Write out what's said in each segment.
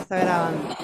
está grabando.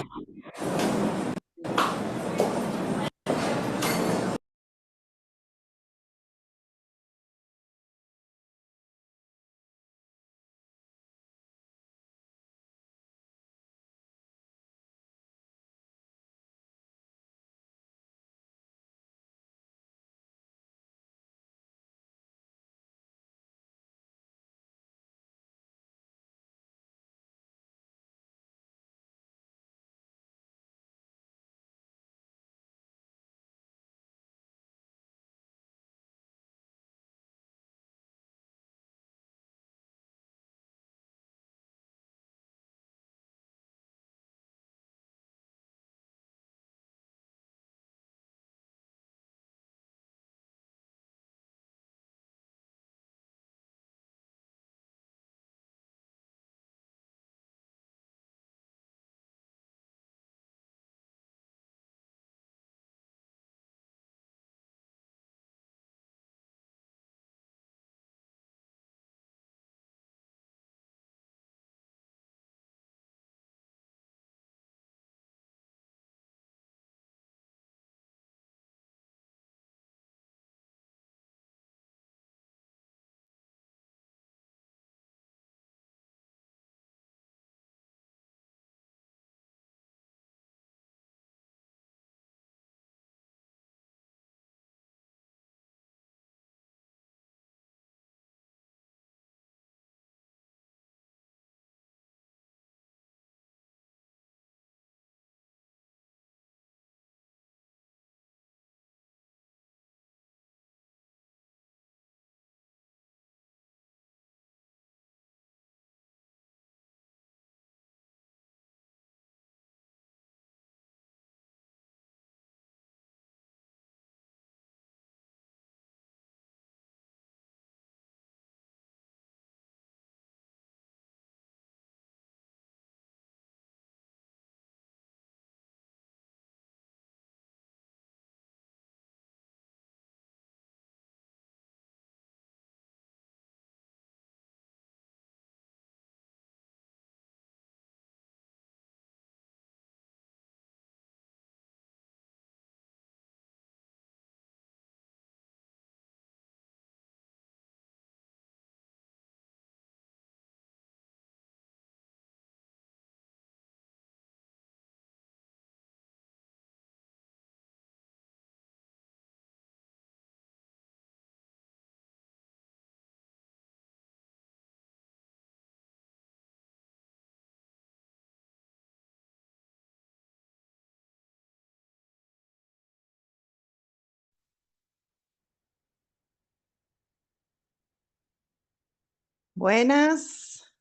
Buenas,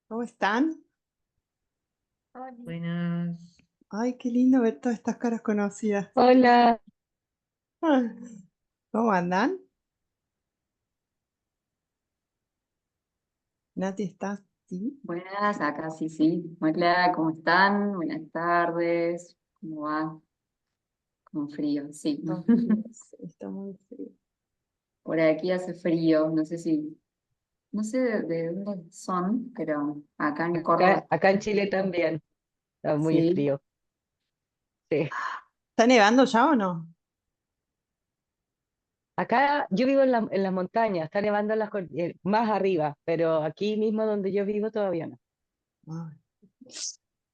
¿cómo están? Buenas. Ay, qué lindo ver todas estas caras conocidas. Hola. Ah, ¿cómo andan? Nati, ¿estás? Sí. Buenas, acá sí, sí. Hola, ¿cómo están? Buenas tardes. ¿Cómo va? Con frío, sí. Está frío, sí, está muy frío. Por aquí hace frío, no sé de dónde son, pero acá en Córdoba, Acá en Chile también. Está muy sí. frío. Sí. ¿Está nevando ya o no? Acá yo vivo en las montañas, está nevando más arriba, pero aquí mismo donde yo vivo todavía no. Ay.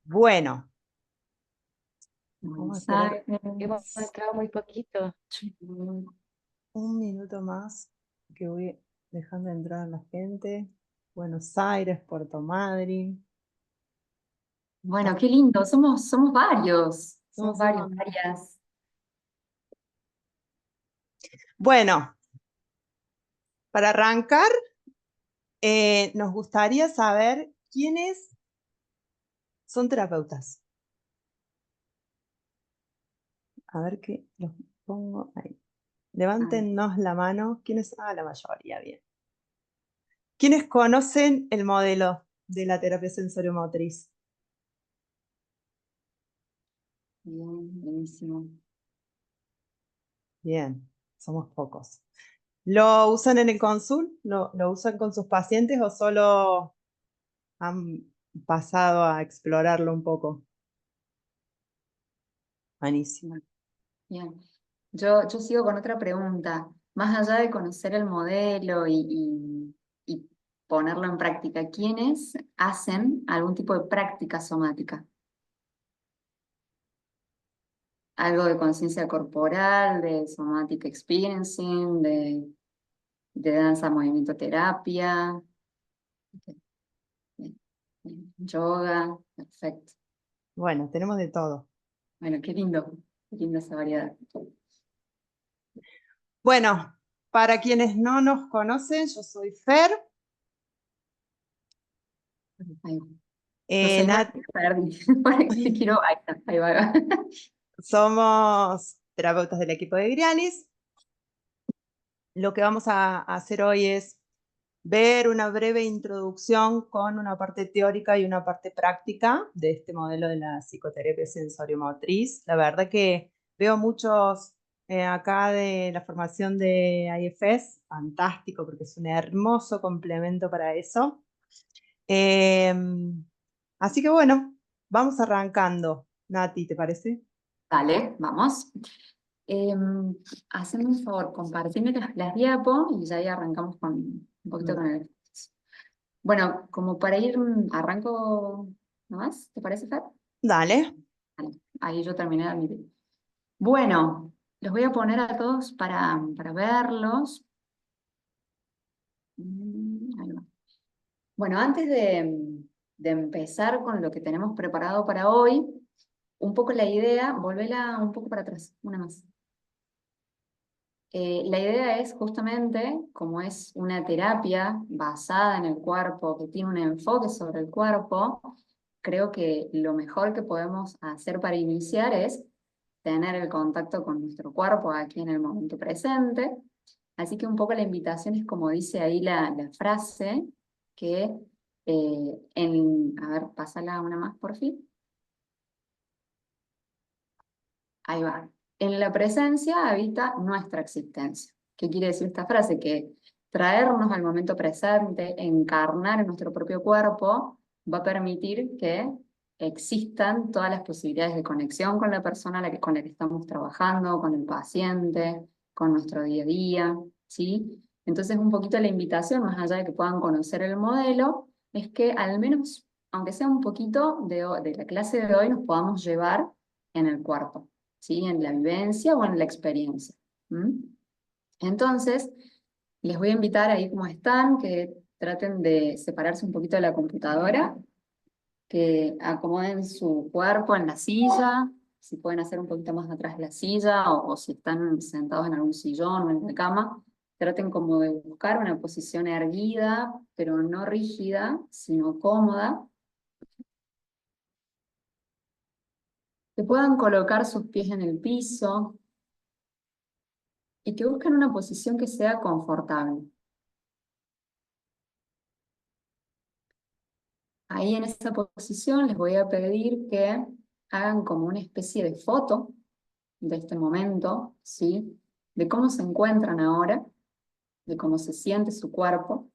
Bueno, vamos a Buenos esperar Hemos Aires. entrado muy poquito. un minuto más que voy dejando entrar a la gente. Buenos Aires, Puerto Madryn. Bueno, qué lindo, somos varios, No somos sé, varios, mamá. varias. Bueno, para arrancar, nos gustaría saber quiénes son terapeutas. A ver qué los pongo ahí. Ay, Levántennos la mano. ¿Quiénes? Ah, la mayoría, bien. ¿Quiénes conocen el modelo de la terapia sensoriomotriz? bien, buenísimo. Bien, somos pocos. ¿Lo usan en el consul? ¿Lo usan con sus pacientes o solo han pasado a explorarlo un poco. Buenísimo. Bien. Yo sigo con otra pregunta. Más allá de conocer el modelo y ponerlo en práctica, ¿quiénes hacen algún tipo de práctica somática? Algo de conciencia corporal, de somatic experiencing, de danza, movimiento, terapia, bien, bien. Yoga, perfecto. Bueno, tenemos de todo. Bueno, qué linda esa variedad. Bueno, para quienes no nos conocen, yo soy Fer. Ahí va. Yo soy Nat, Nati, perdí. Te quiero, ahí está, ahí va. somos terapeutas del equipo de Grianis. Lo que vamos a hacer hoy es ver una breve introducción con una parte teórica y una parte práctica de este modelo de la psicoterapia sensoriomotriz. La verdad que veo muchos acá de la formación de IFS, fantástico, porque es un hermoso complemento para eso. Así que bueno, vamos arrancando. Nati, ¿te parece? Dale, vamos. Haceme un favor, compartime las diapo y ya ahí arrancamos con un poquito con el ejercicio. Bueno, como para ir, arranco nomás, ¿te parece, Fer? Dale. Vale, ahí yo terminé de admitir. Bueno, los voy a poner a todos para verlos. Ahí va. Bueno, antes de empezar con lo que tenemos preparado para hoy, un poco la idea, volvela un poco para atrás, una más. La idea es justamente, como es una terapia basada en el cuerpo, que tiene un enfoque sobre el cuerpo, creo que lo mejor que podemos hacer para iniciar es tener el contacto con nuestro cuerpo aquí en el momento presente. Así que un poco la invitación es como dice ahí la frase, que a ver, pásala una más por fin. Ahí va. En la presencia habita nuestra existencia. ¿Qué quiere decir esta frase? Que traernos al momento presente, encarnar en nuestro propio cuerpo, va a permitir que existan todas las posibilidades de conexión con la persona con la que estamos trabajando, con el paciente, con nuestro día a día, ¿sí? Entonces, un poquito la invitación, más allá de que puedan conocer el modelo, es que al menos, aunque sea un poquito de la clase de hoy, nos podamos llevar en el cuerpo. ¿Sí? En la vivencia o en la experiencia. ¿Mm? Entonces, les voy a invitar ahí como están, que traten de separarse un poquito de la computadora, que acomoden su cuerpo en la silla, si pueden hacer un poquito más atrás de la silla, o si están sentados en algún sillón o en la cama, traten como de buscar una posición erguida, pero no rígida, sino cómoda, que puedan colocar sus pies en el piso, y que busquen una posición que sea confortable. Ahí en esa posición les voy a pedir que hagan como una especie de foto de este momento, ¿sí? De cómo se encuentran ahora, de cómo se siente su cuerpo,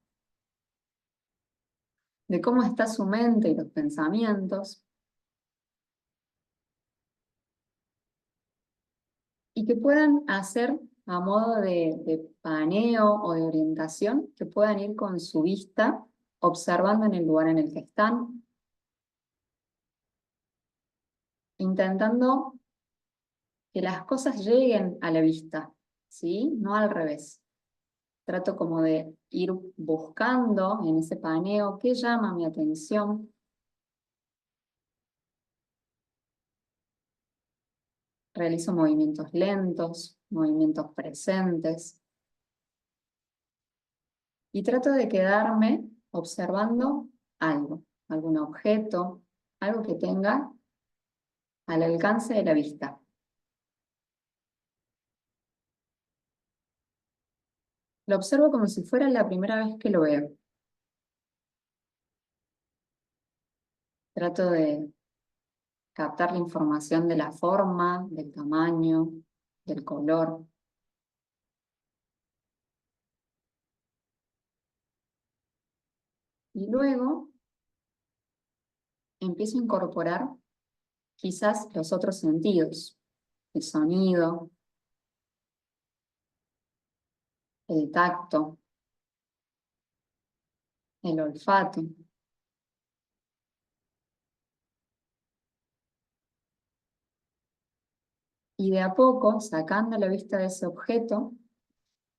de cómo está su mente y los pensamientos, y que puedan hacer a modo de paneo o de orientación, que puedan ir con su vista observando en el lugar en el que están, intentando que las cosas lleguen a la vista, ¿sí? No al revés. Trato como de ir buscando en ese paneo qué llama mi atención. Realizo movimientos lentos, movimientos presentes, y trato de quedarme observando algo, algún objeto, algo que tenga al alcance de la vista. Lo observo como si fuera la primera vez que lo veo. Trato de captar la información de la forma, del tamaño, del color. Y luego empiezo a incorporar quizás los otros sentidos, el sonido, el tacto, el olfato. Y de a poco, sacando la vista de ese objeto,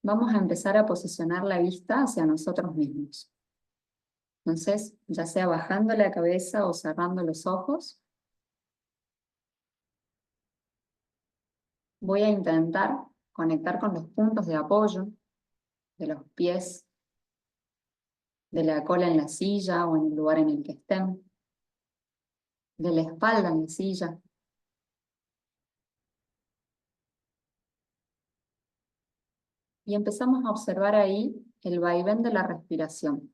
vamos a empezar a posicionar la vista hacia nosotros mismos. Entonces, ya sea bajando la cabeza o cerrando los ojos, voy a intentar conectar con los puntos de apoyo de los pies, de la cola en la silla o en el lugar en el que estén, de la espalda en la silla. Y empezamos a observar ahí el vaivén de la respiración.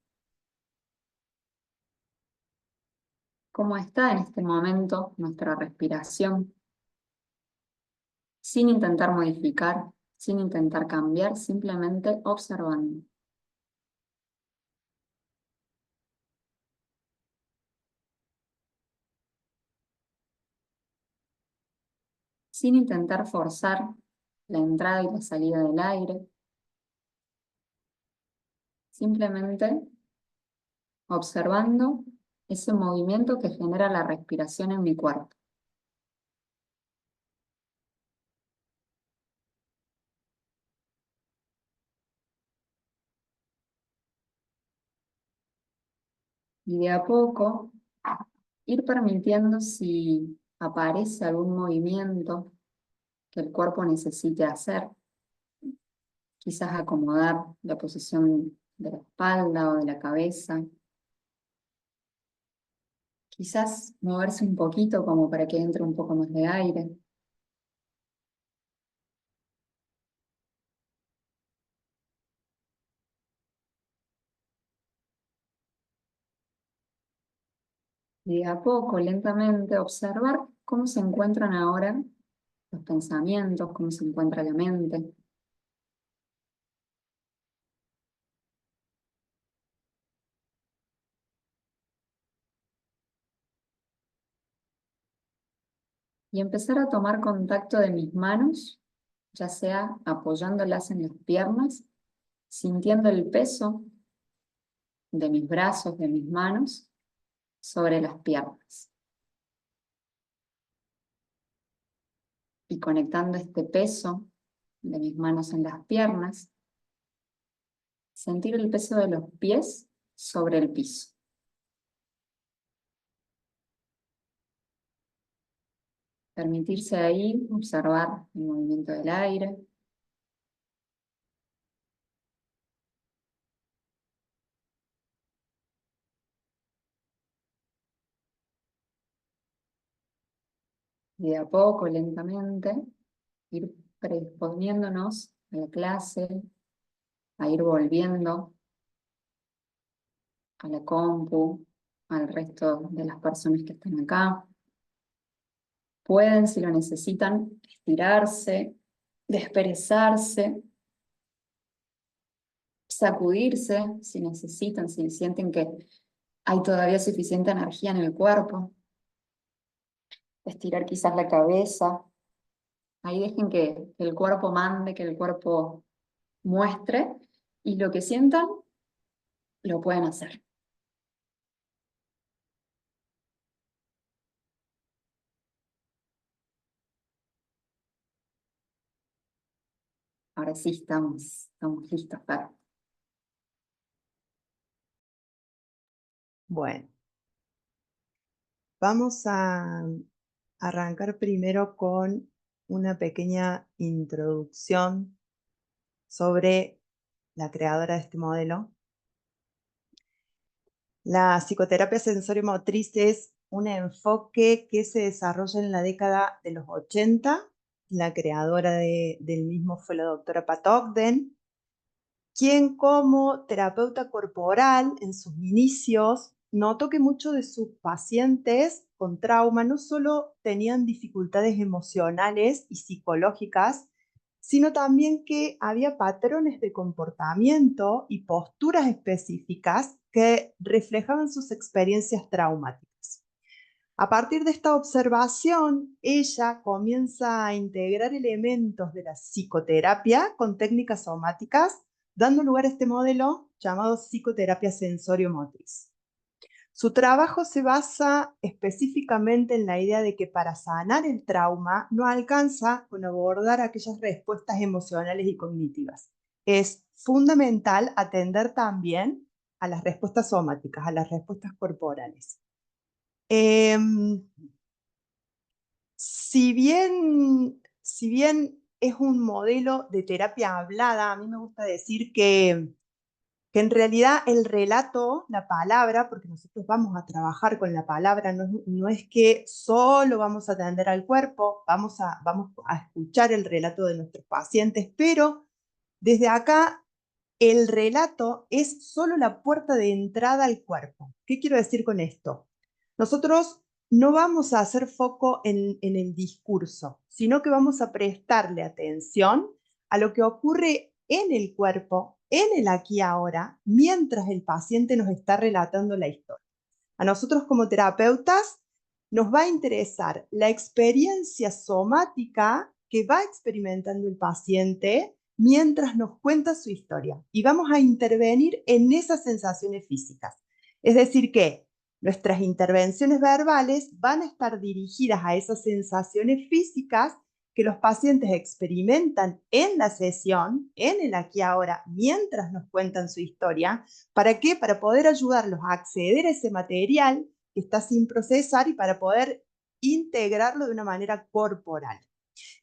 ¿Cómo está en este momento nuestra respiración? Sin intentar modificar, sin intentar cambiar, simplemente observando. Sin intentar forzar la entrada y la salida del aire. Simplemente observando ese movimiento que genera la respiración en mi cuerpo. Y de a poco ir permitiendo si aparece algún movimiento que el cuerpo necesite hacer. Quizás acomodar la posición de la espalda o de la cabeza. Quizás moverse un poquito como para que entre un poco más de aire. Y de a poco, lentamente, observar cómo se encuentran ahora los pensamientos, cómo se encuentra la mente. Y empezar a tomar contacto de mis manos, ya sea apoyándolas en las piernas, sintiendo el peso de mis brazos, de mis manos, sobre las piernas. Y conectando este peso de mis manos en las piernas, sentir el peso de los pies sobre el piso. Permitirse ahí observar el movimiento del aire. Y de a poco, lentamente, ir predisponiéndonos a la clase, a ir volviendo a la compu, al resto de las personas que están acá. Pueden, si lo necesitan, estirarse, desperezarse, sacudirse, si necesitan, si sienten que hay todavía suficiente energía en el cuerpo. Estirar quizás la cabeza. Ahí dejen que el cuerpo mande, que el cuerpo muestre, y lo que sientan, lo pueden hacer. Ahora sí estamos listos para... Bueno, vamos a arrancar primero con una pequeña introducción sobre la creadora de este modelo. La psicoterapia sensorimotriz es un enfoque que se desarrolla en la década de los 80. La creadora del mismo fue la doctora Pat Ogden, quien como terapeuta corporal en sus inicios notó que muchos de sus pacientes con trauma no solo tenían dificultades emocionales y psicológicas, sino también que había patrones de comportamiento y posturas específicas que reflejaban sus experiencias traumáticas. A partir de esta observación, ella comienza a integrar elementos de la psicoterapia con técnicas somáticas, dando lugar a este modelo llamado psicoterapia sensorio-motriz. Su trabajo se basa específicamente en la idea de que para sanar el trauma no alcanza con abordar aquellas respuestas emocionales y cognitivas. Es fundamental atender también a las respuestas somáticas, a las respuestas corporales. Si bien es un modelo de terapia hablada, a mí me gusta decir que en realidad el relato, la palabra, porque nosotros vamos a trabajar con la palabra, no es que solo vamos a atender al cuerpo, vamos a escuchar el relato de nuestros pacientes, pero desde acá el relato es solo la puerta de entrada al cuerpo. ¿Qué quiero decir con esto? Nosotros no vamos a hacer foco en el discurso, sino que vamos a prestarle atención a lo que ocurre en el cuerpo, en el aquí y ahora, mientras el paciente nos está relatando la historia. A nosotros como terapeutas nos va a interesar la experiencia somática que va experimentando el paciente mientras nos cuenta su historia y vamos a intervenir en esas sensaciones físicas. Es decir que nuestras intervenciones verbales van a estar dirigidas a esas sensaciones físicas que los pacientes experimentan en la sesión, en el aquí y ahora, mientras nos cuentan su historia. ¿Para qué? Para poder ayudarlos a acceder a ese material que está sin procesar y para poder integrarlo de una manera corporal.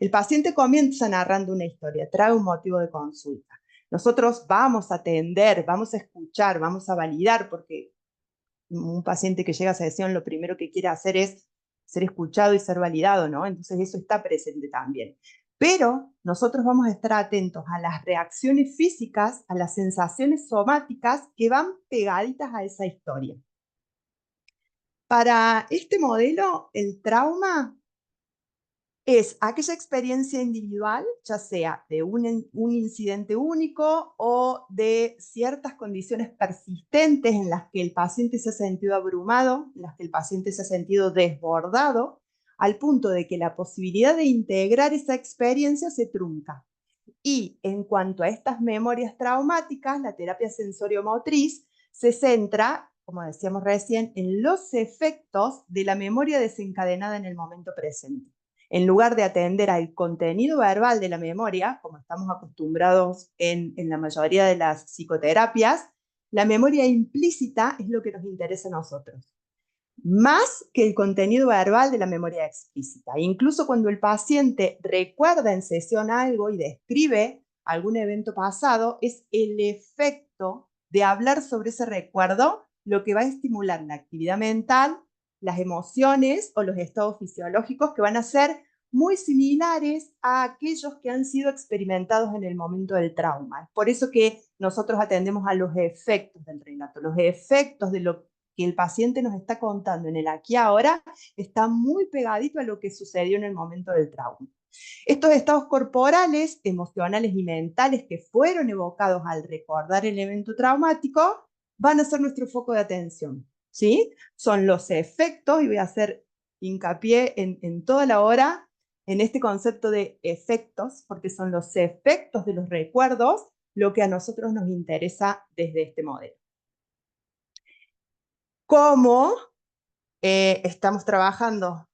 El paciente comienza narrando una historia, trae un motivo de consulta. Nosotros vamos a atender, vamos a escuchar, vamos a validar, porque un paciente que llega a sesión lo primero que quiere hacer es ser escuchado y ser validado, ¿no? Entonces eso está presente también. Pero nosotros vamos a estar atentos a las reacciones físicas, a las sensaciones somáticas que van pegaditas a esa historia. Para este modelo, el trauma es aquella experiencia individual, ya sea de un incidente único o de ciertas condiciones persistentes en las que el paciente se ha sentido abrumado, en las que el paciente se ha sentido desbordado, al punto de que la posibilidad de integrar esa experiencia se trunca. Y en cuanto a estas memorias traumáticas, la terapia sensoriomotriz se centra, como decíamos recién, en los efectos de la memoria desencadenada en el momento presente. En lugar de atender al contenido verbal de la memoria, como estamos acostumbrados en la mayoría de las psicoterapias, la memoria implícita es lo que nos interesa a nosotros, más que el contenido verbal de la memoria explícita. Incluso cuando el paciente recuerda en sesión algo y describe algún evento pasado, es el efecto de hablar sobre ese recuerdo lo que va a estimular la actividad mental, las emociones o los estados fisiológicos que van a ser muy similares a aquellos que han sido experimentados en el momento del trauma. Es por eso que nosotros atendemos a los efectos del relato, los efectos de lo que el paciente nos está contando en el aquí y ahora está muy pegadito a lo que sucedió en el momento del trauma. Estos estados corporales, emocionales y mentales que fueron evocados al recordar el evento traumático van a ser nuestro foco de atención, ¿sí? Son los efectos, y voy a hacer hincapié en toda la hora en este concepto de efectos, porque son los efectos de los recuerdos lo que a nosotros nos interesa desde este modelo. Como estamos trabajando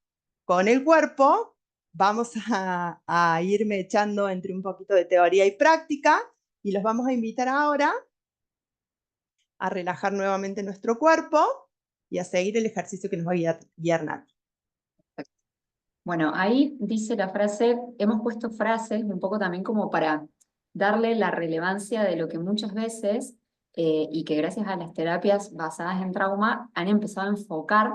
con el cuerpo, vamos a irme echando entre un poquito de teoría y práctica y los vamos a invitar ahora a relajar nuevamente nuestro cuerpo y a seguir el ejercicio que nos va a guiar Nati. Bueno, ahí dice la frase, hemos puesto frases un poco también como para darle la relevancia de lo que muchas veces, y que gracias a las terapias basadas en trauma, han empezado a enfocar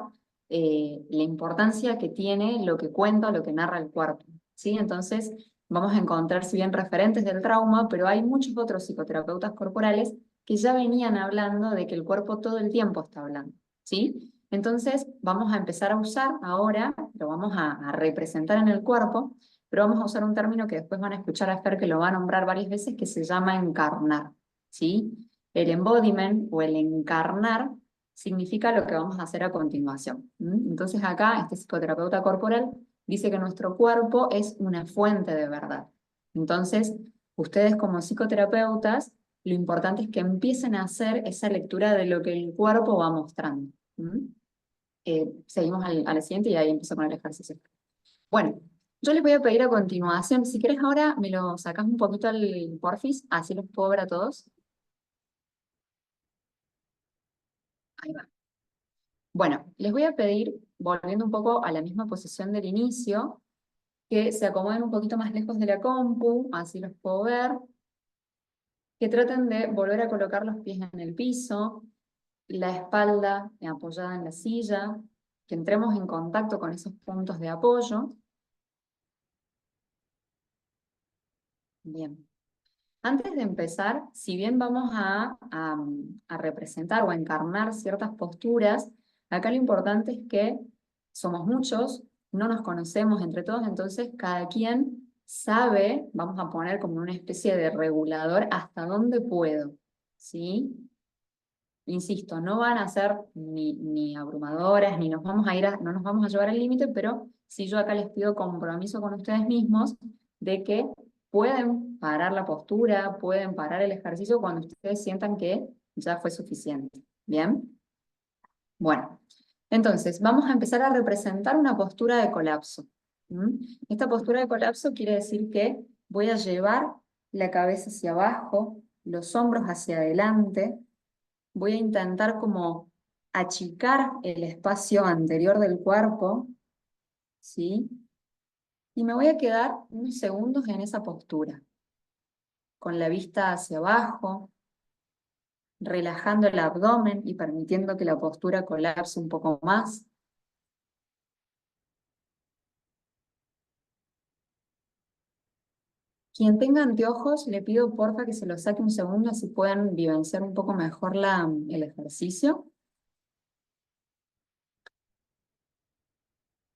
la importancia que tiene lo que cuenta, lo que narra el cuerpo, ¿sí? Entonces vamos a encontrar, si bien referentes del trauma, pero hay muchos otros psicoterapeutas corporales que ya venían hablando de que el cuerpo todo el tiempo está hablando, ¿sí? Entonces vamos a empezar a usar ahora, lo vamos a representar en el cuerpo, pero vamos a usar un término que después van a escuchar a Fer que lo va a nombrar varias veces, que se llama encarnar, ¿sí? El embodiment o el encarnar significa lo que vamos a hacer a continuación. Entonces acá este psicoterapeuta corporal dice que nuestro cuerpo es una fuente de verdad. Entonces, ustedes como psicoterapeutas, lo importante es que empiecen a hacer esa lectura de lo que el cuerpo va mostrando. Seguimos a la siguiente y ahí empiezo con el ejercicio. Bueno, yo les voy a pedir a continuación, si querés ahora me lo sacás un poquito al porfis, así los puedo ver a todos. Ahí va. Bueno, les voy a pedir, volviendo un poco a la misma posición del inicio, que se acomoden un poquito más lejos de la compu, así los puedo ver, que traten de volver a colocar los pies en el piso, la espalda apoyada en la silla, que entremos en contacto con esos puntos de apoyo. Bien. Antes de empezar, si bien vamos a representar o a encarnar ciertas posturas, acá lo importante es que somos muchos, no nos conocemos entre todos, entonces cada quien sabe, vamos a poner como una especie de regulador hasta dónde puedo, ¿sí? Insisto, no van a ser ni abrumadoras, ni nos vamos a ir no nos vamos a llevar al límite, pero sí yo acá les pido compromiso con ustedes mismos de que pueden parar la postura, pueden parar el ejercicio cuando ustedes sientan que ya fue suficiente. ¿Bien? Bueno, entonces vamos a empezar a representar una postura de colapso. Esta postura de colapso quiere decir que voy a llevar la cabeza hacia abajo, los hombros hacia adelante, voy a intentar como achicar el espacio anterior del cuerpo, ¿sí? Y me voy a quedar unos segundos en esa postura, con la vista hacia abajo, relajando el abdomen y permitiendo que la postura colapse un poco más. Quien tenga anteojos, le pido porfa que se los saque un segundo, así puedan vivenciar un poco mejor el ejercicio.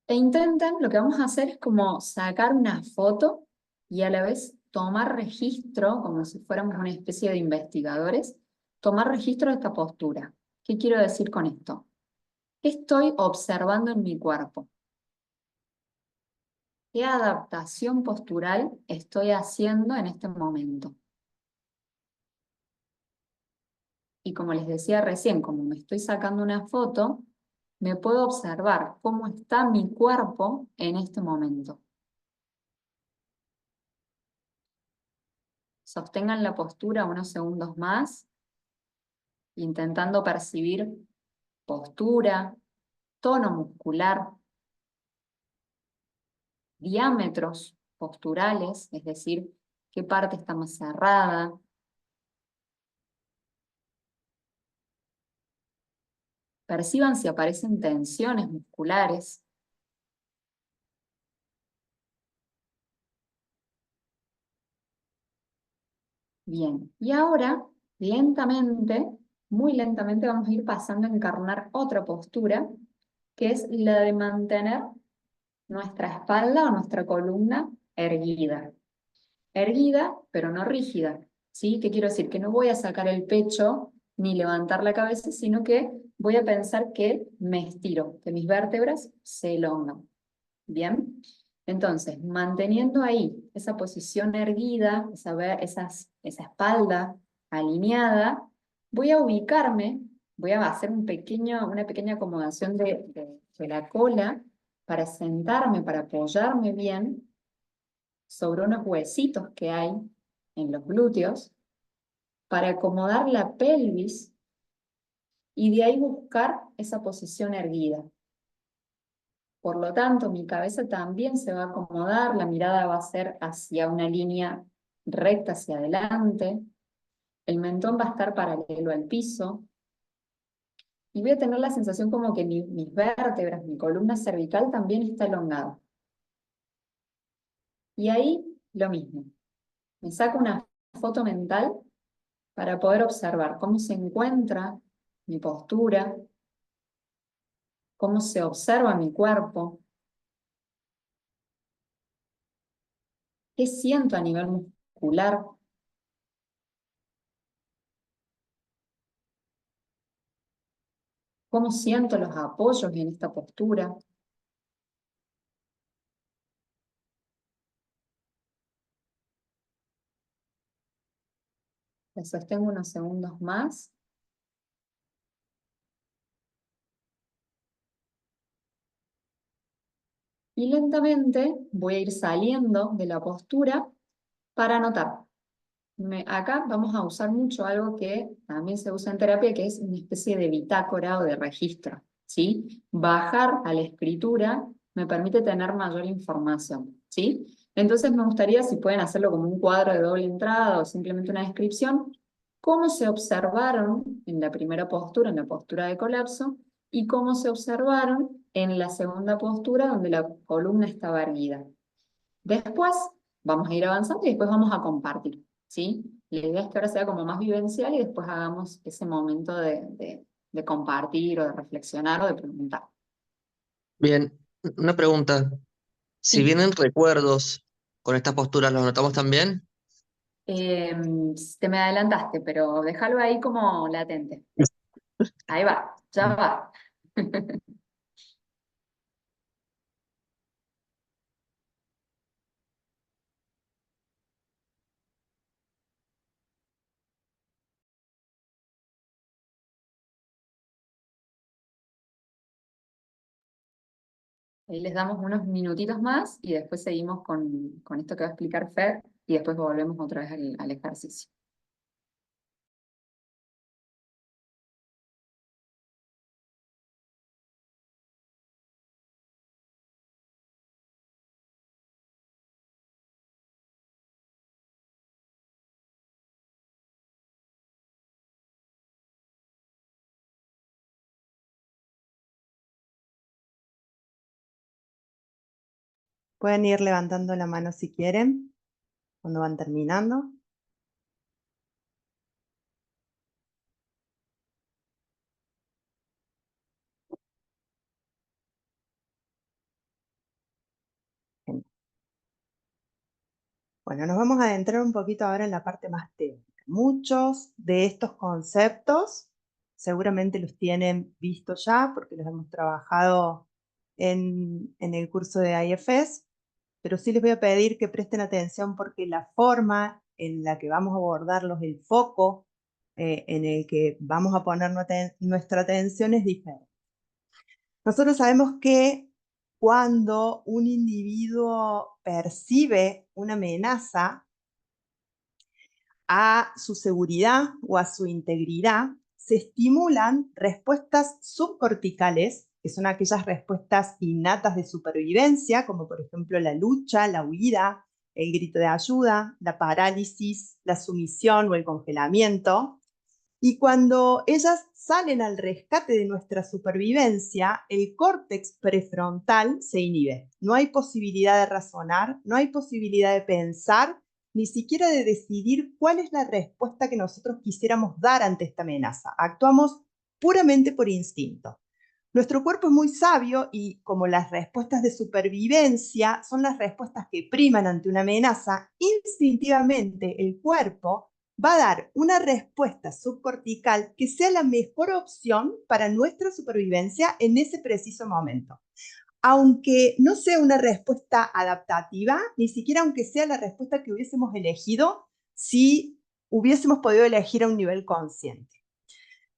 E intenten, lo que vamos a hacer es como sacar una foto y a la vez tomar registro, como si fuéramos una especie de investigadores, tomar registro de esta postura. ¿Qué quiero decir con esto? ¿Qué estoy observando en mi cuerpo? ¿Qué adaptación postural estoy haciendo en este momento? Y como les decía recién, como me estoy sacando una foto, me puedo observar cómo está mi cuerpo en este momento. Sostengan la postura unos segundos más, intentando percibir postura, tono muscular, diámetros posturales, es decir, qué parte está más cerrada. Perciban si aparecen tensiones musculares. Bien, y ahora, lentamente, muy lentamente, vamos a ir pasando a encarnar otra postura, que es la de mantener nuestra espalda o nuestra columna erguida. Erguida, pero no rígida. ¿Sí? ¿Qué quiero decir? Que no voy a sacar el pecho ni levantar la cabeza, sino que voy a pensar que me estiro, que mis vértebras se elongan. ¿Bien? Entonces, manteniendo ahí esa posición erguida, esa espalda alineada, voy a ubicarme, voy a hacer una pequeña acomodación de la cola para sentarme, para apoyarme bien sobre unos huesitos que hay en los glúteos, para acomodar la pelvis y de ahí buscar esa posición erguida. Por lo tanto, mi cabeza también se va a acomodar, la mirada va a ser hacia una línea recta hacia adelante, el mentón va a estar paralelo al piso, y voy a tener la sensación como que mis vértebras, mi columna cervical también está elongada. Y ahí lo mismo, me saco una foto mental para poder observar cómo se encuentra mi postura, cómo se observa mi cuerpo, qué siento a nivel muscular. ¿Cómo siento los apoyos en esta postura? La sostengo unos segundos más. Y lentamente voy a ir saliendo de la postura para anotar. Acá vamos a usar mucho algo que también se usa en terapia, que es una especie de bitácora o de registro, ¿sí? Bajar a la escritura me permite tener mayor información, ¿sí? Entonces me gustaría, si pueden hacerlo como un cuadro de doble entrada o simplemente una descripción, cómo se observaron en la primera postura, en la postura de colapso, y cómo se observaron en la segunda postura donde la columna estaba erguida. Después vamos a ir avanzando y después vamos a compartir, ¿sí? La idea es que ahora sea como más vivencial y después hagamos ese momento de compartir o de reflexionar o de preguntar. Bien, una pregunta. Si Sí, vienen recuerdos con estas posturas, ¿los notamos también? te me adelantaste, pero déjalo ahí como latente. Ahí va, ya va. Ahí les damos unos minutitos más y después seguimos con esto que va a explicar Fer y después volvemos otra vez al ejercicio. Pueden ir levantando la mano si quieren, cuando van terminando. Bien. Bueno, nos vamos a adentrar un poquito ahora en la parte más teórica. Muchos de estos conceptos seguramente los tienen vistos ya porque los hemos trabajado en el curso de IFS, pero sí les voy a pedir que presten atención porque la forma en la que vamos a abordarlos, el foco en el que vamos a poner nuestra atención es diferente. Nosotros sabemos que cuando un individuo percibe una amenaza a su seguridad o a su integridad, se estimulan respuestas subcorticales, que son aquellas respuestas innatas de supervivencia, como por ejemplo la lucha, la huida, el grito de ayuda, la parálisis, la sumisión o el congelamiento. Y cuando ellas salen al rescate de nuestra supervivencia, el córtex prefrontal se inhibe. No hay posibilidad de razonar, no hay posibilidad de pensar, ni siquiera de decidir cuál es la respuesta que nosotros quisiéramos dar ante esta amenaza. Actuamos puramente por instinto. Nuestro cuerpo es muy sabio y como las respuestas de supervivencia son las respuestas que priman ante una amenaza, instintivamente el cuerpo va a dar una respuesta subcortical que sea la mejor opción para nuestra supervivencia en ese preciso momento. Aunque no sea una respuesta adaptativa, ni siquiera aunque sea la respuesta que hubiésemos elegido si hubiésemos podido elegir a un nivel consciente.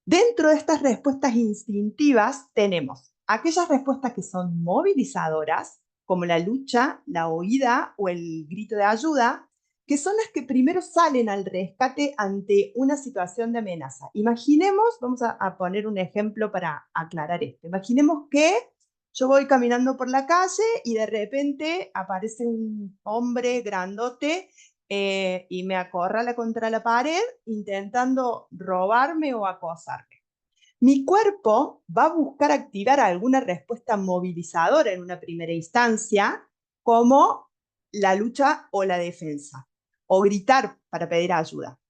Dentro de estas respuestas instintivas tenemos aquellas respuestas que son movilizadoras, como la lucha, la huida o el grito de ayuda, que son las que primero salen al rescate ante una situación de amenaza. Imaginemos, vamos a poner un ejemplo para aclarar esto. Imaginemos que yo voy caminando por la calle y de repente aparece un hombre grandote y me acorrala contra la pared intentando robarme o acosarme. Mi cuerpo va a buscar activar alguna respuesta movilizadora en una primera instancia, como la lucha o la defensa, o gritar para pedir ayuda.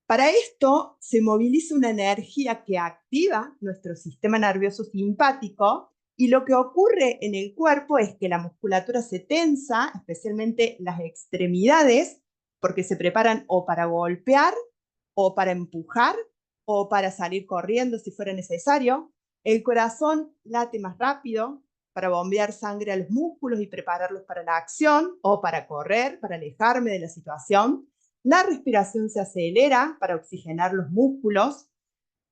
Para esto se moviliza una energía que activa nuestro sistema nervioso simpático y lo que ocurre en el cuerpo es que la musculatura se tensa, especialmente las extremidades, porque se preparan o para golpear, o para empujar, o para salir corriendo si fuera necesario. El corazón late más rápido para bombear sangre a los músculos y prepararlos para la acción o para correr, para alejarme de la situación. La respiración se acelera para oxigenar los músculos.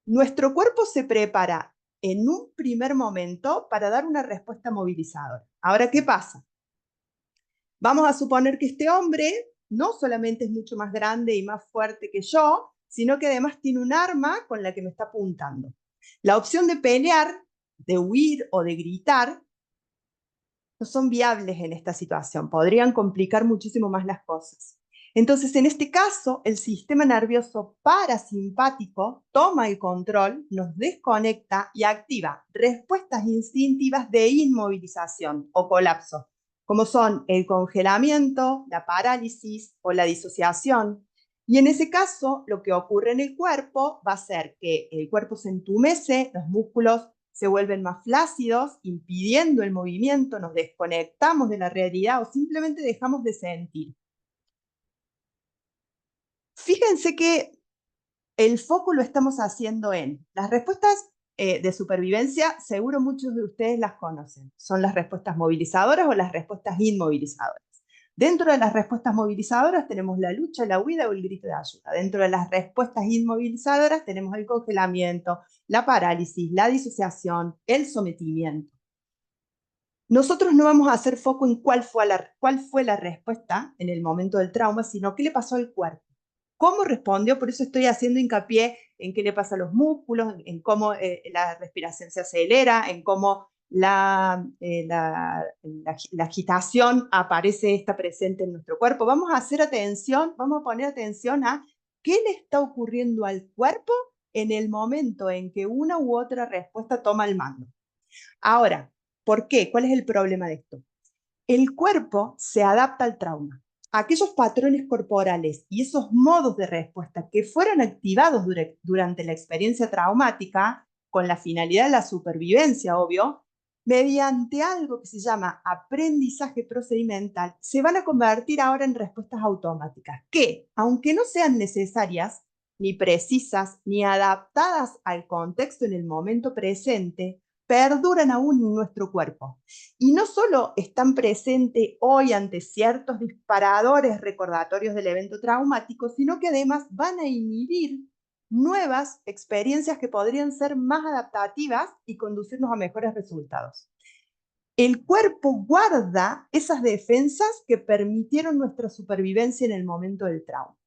Nuestro cuerpo se prepara en un primer momento para dar una respuesta movilizadora. Ahora, ¿qué pasa? Vamos a suponer que este hombre no solamente es mucho más grande y más fuerte que yo, sino que además tiene un arma con la que me está apuntando. La opción de pelear, de huir o de gritar no son viables en esta situación, podrían complicar muchísimo más las cosas. Entonces, en este caso, el sistema nervioso parasimpático toma el control, nos desconecta y activa respuestas instintivas de inmovilización o colapso, como son el congelamiento, la parálisis o la disociación. Y en ese caso, lo que ocurre en el cuerpo va a ser que el cuerpo se entumece, los músculos se vuelven más flácidos, impidiendo el movimiento, nos desconectamos de la realidad o simplemente dejamos de sentir. Fíjense que el foco lo estamos haciendo en las respuestas de supervivencia, seguro muchos de ustedes las conocen. Son las respuestas movilizadoras o las respuestas inmovilizadoras. Dentro de las respuestas movilizadoras tenemos la lucha, la huida o el grito de ayuda. Dentro de las respuestas inmovilizadoras tenemos el congelamiento, la parálisis, la disociación, el sometimiento. Nosotros no vamos a hacer foco en cuál fue la respuesta en el momento del trauma, sino qué le pasó al cuerpo. ¿Cómo respondió? Por eso estoy haciendo hincapié en qué le pasa a los músculos, en cómo la respiración se acelera, en cómo la agitación está presente en nuestro cuerpo. Vamos a poner atención a qué le está ocurriendo al cuerpo en el momento en que una u otra respuesta toma el mando. Ahora, ¿por qué? ¿Cuál es el problema de esto? El cuerpo se adapta al trauma. Aquellos patrones corporales y esos modos de respuesta que fueron activados durante la experiencia traumática, con la finalidad de la supervivencia, obvio, mediante algo que se llama aprendizaje procedimental, se van a convertir ahora en respuestas automáticas, que, aunque no sean necesarias, ni precisas, ni adaptadas al contexto en el momento presente, perduran aún en nuestro cuerpo. Y no solo están presentes hoy ante ciertos disparadores recordatorios del evento traumático, sino que además van a inhibir nuevas experiencias que podrían ser más adaptativas y conducirnos a mejores resultados. El cuerpo guarda esas defensas que permitieron nuestra supervivencia en el momento del trauma.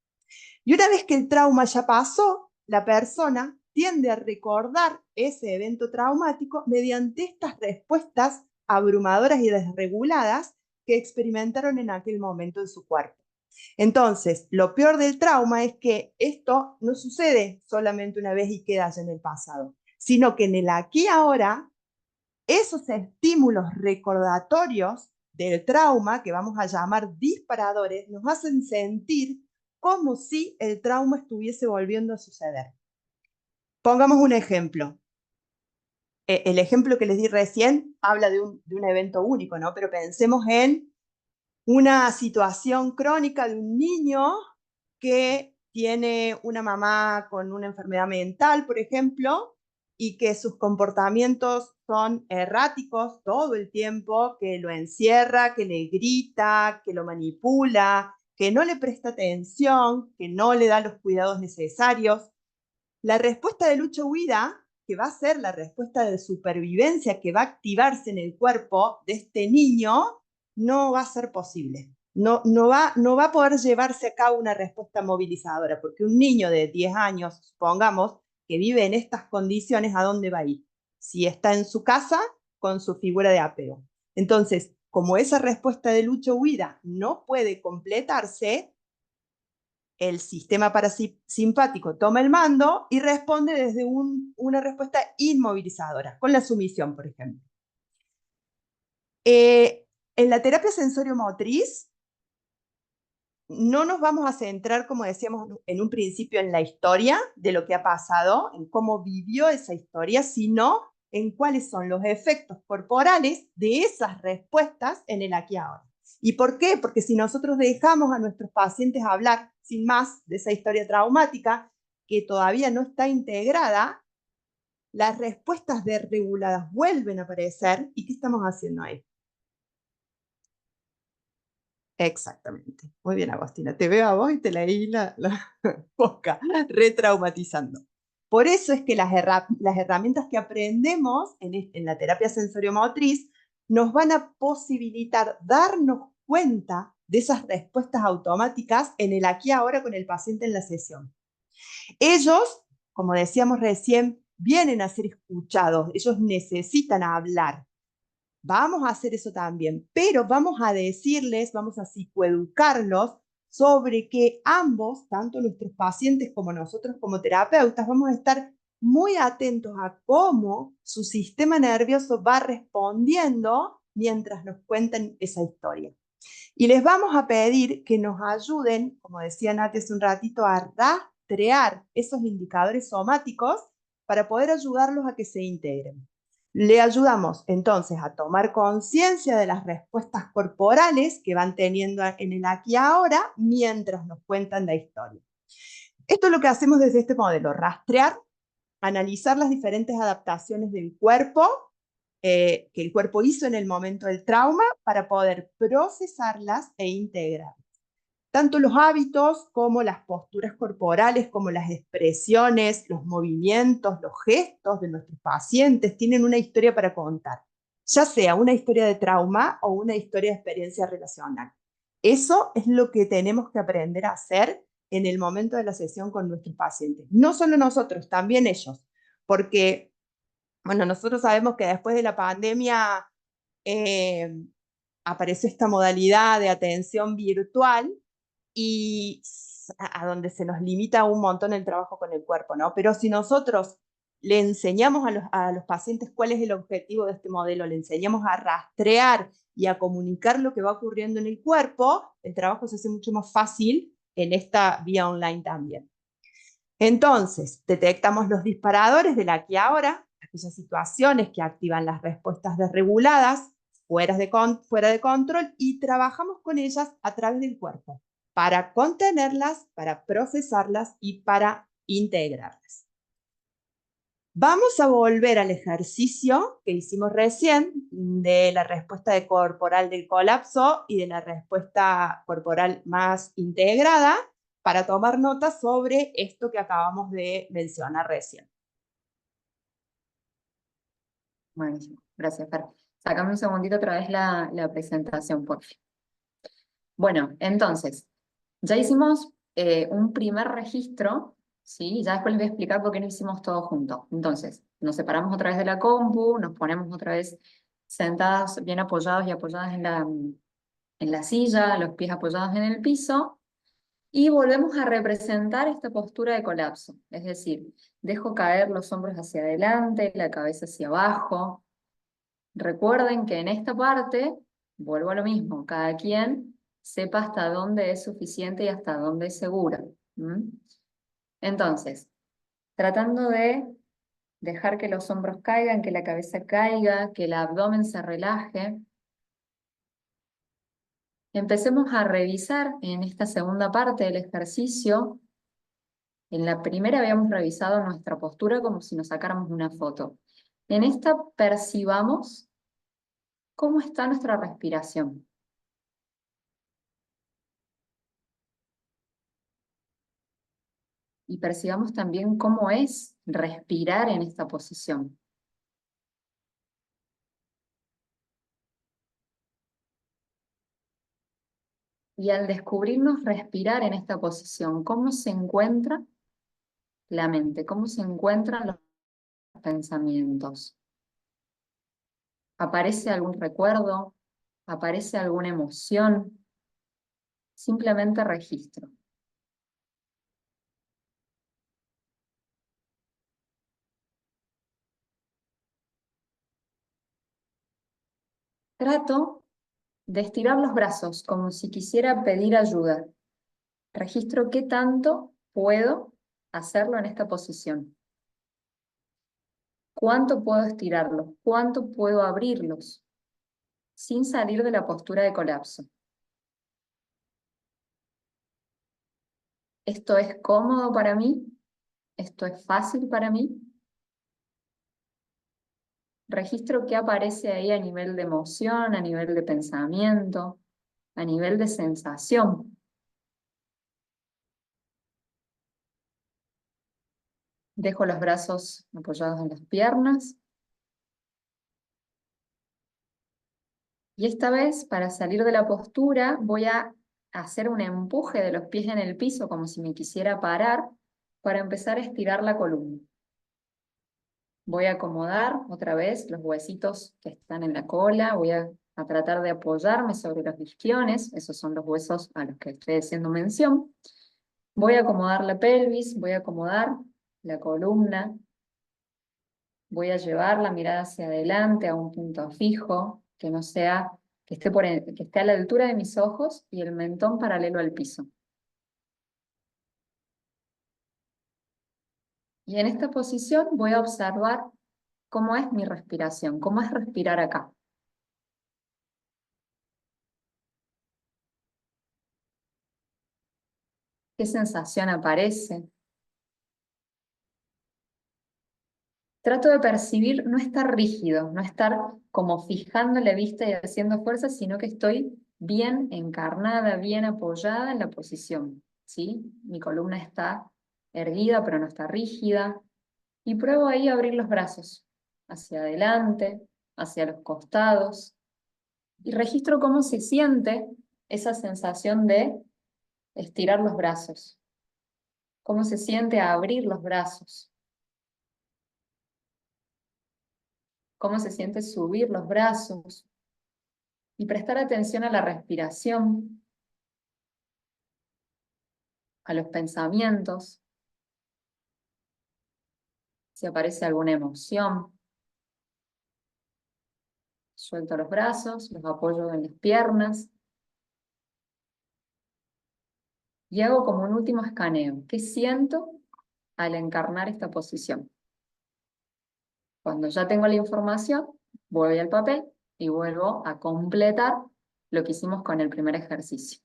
Y una vez que el trauma ya pasó, la persona tiende a recordar ese evento traumático mediante estas respuestas abrumadoras y desreguladas que experimentaron en aquel momento en su cuerpo. Entonces, lo peor del trauma es que esto no sucede solamente una vez y queda allá en el pasado, sino que en el aquí y ahora, esos estímulos recordatorios del trauma, que vamos a llamar disparadores, nos hacen sentir como si el trauma estuviese volviendo a suceder. Pongamos un ejemplo. El ejemplo que les di recién habla de un evento único, ¿no? Pero pensemos en una situación crónica de un niño que tiene una mamá con una enfermedad mental, por ejemplo, y que sus comportamientos son erráticos todo el tiempo, que lo encierra, que le grita, que lo manipula, que no le presta atención, que no le da los cuidados necesarios. La respuesta de lucha-huida, que va a ser la respuesta de supervivencia que va a activarse en el cuerpo de este niño, no va a ser posible. No va a poder llevarse a cabo una respuesta movilizadora, porque un niño de 10 años, supongamos, que vive en estas condiciones, ¿a dónde va a ir? Si está en su casa, con su figura de apego. Entonces, como esa respuesta de lucha-huida no puede completarse, el sistema parasimpático toma el mando y responde desde una respuesta inmovilizadora, con la sumisión, por ejemplo. En la terapia sensorio-motriz, no nos vamos a centrar, como decíamos en un principio, en la historia de lo que ha pasado, en cómo vivió esa historia, sino en cuáles son los efectos corporales de esas respuestas en el aquí y ahora. ¿Y por qué? Porque si nosotros dejamos a nuestros pacientes hablar sin más de esa historia traumática que todavía no está integrada, las respuestas desreguladas vuelven a aparecer. ¿Y qué estamos haciendo ahí? Exactamente. Muy bien, Agostina. Te veo a vos y te leí la boca, retraumatizando. Por eso es que las herramientas que aprendemos en la terapia sensoriomotriz nos van a posibilitar darnos cuenta de esas respuestas automáticas en el aquí y ahora con el paciente en la sesión. Ellos, como decíamos recién, vienen a ser escuchados, ellos necesitan hablar. Vamos a hacer eso también, pero vamos a decirles, vamos a psicoeducarlos sobre que ambos, tanto nuestros pacientes como nosotros como terapeutas, vamos a estar muy atentos a cómo su sistema nervioso va respondiendo mientras nos cuentan esa historia. Y les vamos a pedir que nos ayuden, como decía Nati hace un ratito, a rastrear esos indicadores somáticos para poder ayudarlos a que se integren. Le ayudamos entonces a tomar conciencia de las respuestas corporales que van teniendo en el aquí y ahora mientras nos cuentan la historia. Esto es lo que hacemos desde este modelo, rastrear, analizar las diferentes adaptaciones del cuerpo que el cuerpo hizo en el momento del trauma para poder procesarlas e integrarlas. Tanto los hábitos como las posturas corporales, como las expresiones, los movimientos, los gestos de nuestros pacientes tienen una historia para contar, ya sea una historia de trauma o una historia de experiencia relacional. Eso es lo que tenemos que aprender a hacer en el momento de la sesión con nuestros pacientes. No solo nosotros, también ellos, porque bueno, nosotros sabemos que después de la pandemia apareció esta modalidad de atención virtual y a donde se nos limita un montón el trabajo con el cuerpo, ¿no? Pero si nosotros le enseñamos a los pacientes cuál es el objetivo de este modelo, le enseñamos a rastrear y a comunicar lo que va ocurriendo en el cuerpo, el trabajo se hace mucho más fácil en esta vía online también. Entonces, detectamos los disparadores del aquí y ahora, aquellas situaciones que activan las respuestas desreguladas, fuera de control, y trabajamos con ellas a través del cuerpo, para contenerlas, para procesarlas y para integrarlas. Vamos a volver al ejercicio que hicimos recién de la respuesta corporal del colapso y de la respuesta corporal más integrada, para tomar nota sobre esto que acabamos de mencionar recién. Buenísimo, gracias, Fer. Sácame un segundito otra vez la presentación, por favor. Bueno, entonces, ya hicimos un primer registro, ¿sí? Ya después les voy a explicar por qué no hicimos todo junto. Entonces, nos separamos otra vez de la compu, nos ponemos otra vez sentadas, bien apoyados y apoyadas en la silla, los pies apoyados en el piso, y volvemos a representar esta postura de colapso. Es decir, dejo caer los hombros hacia adelante, la cabeza hacia abajo. Recuerden que en esta parte, vuelvo a lo mismo, cada quien sepa hasta dónde es suficiente y hasta dónde es segura. Entonces, tratando de dejar que los hombros caigan, que la cabeza caiga, que el abdomen se relaje. Empecemos a revisar en esta segunda parte del ejercicio. En la primera habíamos revisado nuestra postura como si nos sacáramos una foto. En esta percibamos cómo está nuestra respiración. Y percibamos también cómo es respirar en esta posición. Y al descubrirnos respirar en esta posición, ¿cómo se encuentra la mente? ¿Cómo se encuentran los pensamientos? ¿Aparece algún recuerdo? ¿Aparece alguna emoción? Simplemente registro. Trato de estirar los brazos como si quisiera pedir ayuda. Registro qué tanto puedo hacerlo en esta posición. ¿Cuánto puedo estirarlos? ¿Cuánto puedo abrirlos? Sin salir de la postura de colapso. ¿Esto es cómodo para mí? ¿Esto es fácil para mí? registro qué aparece ahí a nivel de emoción, a nivel de pensamiento, a nivel de sensación. Dejo los brazos apoyados en las piernas. Y esta vez, para salir de la postura, voy a hacer un empuje de los pies en el piso, como si me quisiera parar, para empezar a estirar la columna. Voy a acomodar otra vez los huesitos que están en la cola, voy a tratar de apoyarme sobre los isquiones, esos son los huesos a los que estoy haciendo mención. Voy a acomodar la pelvis, voy a acomodar la columna, voy a llevar la mirada hacia adelante a un punto fijo, que no sea, que esté a la altura de mis ojos y el mentón paralelo al piso. Y en esta posición voy a observar cómo es mi respiración, cómo es respirar acá. ¿Qué sensación aparece? Trato de percibir, no estar rígido, no estar como fijando la vista y haciendo fuerza, sino que estoy bien encarnada, bien apoyada en la posición, ¿sí? Mi columna está erguida, pero no está rígida. Y pruebo ahí a abrir los brazos, hacia adelante, hacia los costados, y registro cómo se siente esa sensación de estirar los brazos, cómo se siente abrir los brazos, cómo se siente subir los brazos, y prestar atención a la respiración, a los pensamientos, si aparece alguna emoción. Suelto los brazos, los apoyo en las piernas, y hago como un último escaneo. ¿Qué siento al encarnar esta posición? Cuando ya tengo la información, voy al papel y vuelvo a completar lo que hicimos con el primer ejercicio.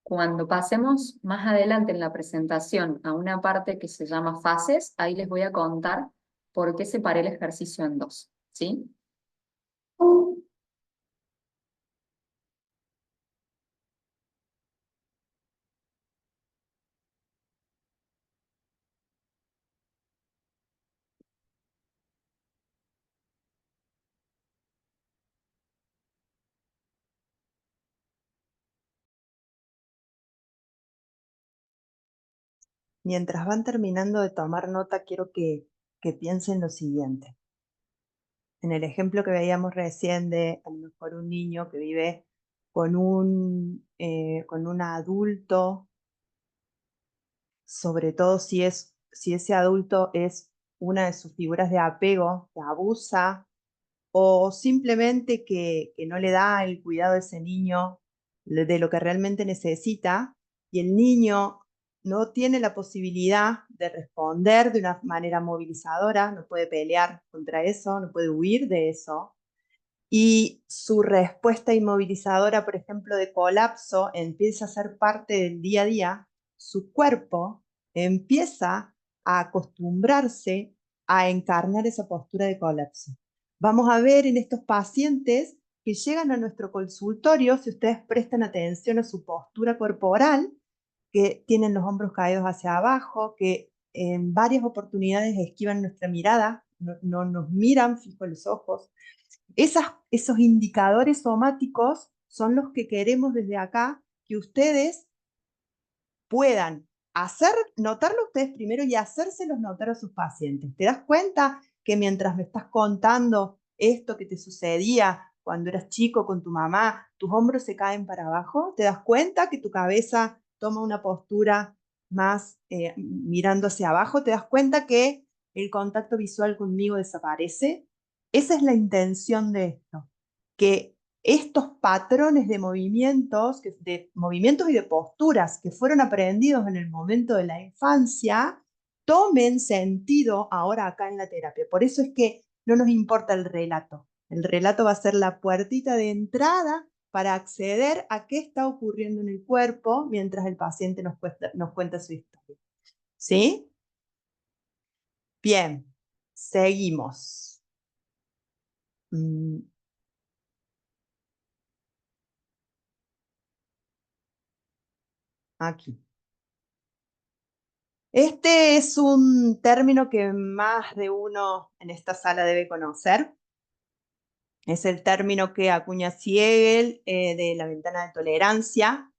Cuando pasemos más adelante en la presentación a una parte que se llama fases, ahí les voy a contar por qué separé el ejercicio en dos, ¿sí? Mientras van terminando de tomar nota, quiero que piensen lo siguiente. En el ejemplo que veíamos recién de a lo mejor un niño que vive con un adulto, sobre todo si ese adulto es una de sus figuras de apego, que abusa, o simplemente que no le da el cuidado a ese niño de lo que realmente necesita, y el niño no tiene la posibilidad de responder de una manera movilizadora, no puede pelear contra eso, no puede huir de eso, y su respuesta inmovilizadora, por ejemplo, de colapso, empieza a ser parte del día a día, su cuerpo empieza a acostumbrarse a encarnar esa postura de colapso. Vamos a ver en estos pacientes que llegan a nuestro consultorio, si ustedes prestan atención a su postura corporal, que tienen los hombros caídos hacia abajo, que en varias oportunidades esquivan nuestra mirada, no nos miran fijo los ojos. Esos indicadores somáticos son los que queremos desde acá que ustedes puedan notarlo ustedes primero y hacérselos notar a sus pacientes. ¿Te das cuenta que mientras me estás contando esto que te sucedía cuando eras chico con tu mamá, tus hombros se caen para abajo? ¿Te das cuenta que tu cabeza toma una postura más mirando hacia abajo? ¿Te das cuenta que el contacto visual conmigo desaparece? Esa es la intención de esto, que estos patrones de movimientos y de posturas que fueron aprendidos en el momento de la infancia tomen sentido ahora acá en la terapia. Por eso es que no nos importa el relato. El relato va a ser la puertita de entrada para acceder a qué está ocurriendo en el cuerpo mientras el paciente nos cuenta su historia. ¿Sí? Bien, seguimos. Aquí. Este es un término que más de uno en esta sala debe conocer. Es el término que acuña Siegel de la ventana de tolerancia.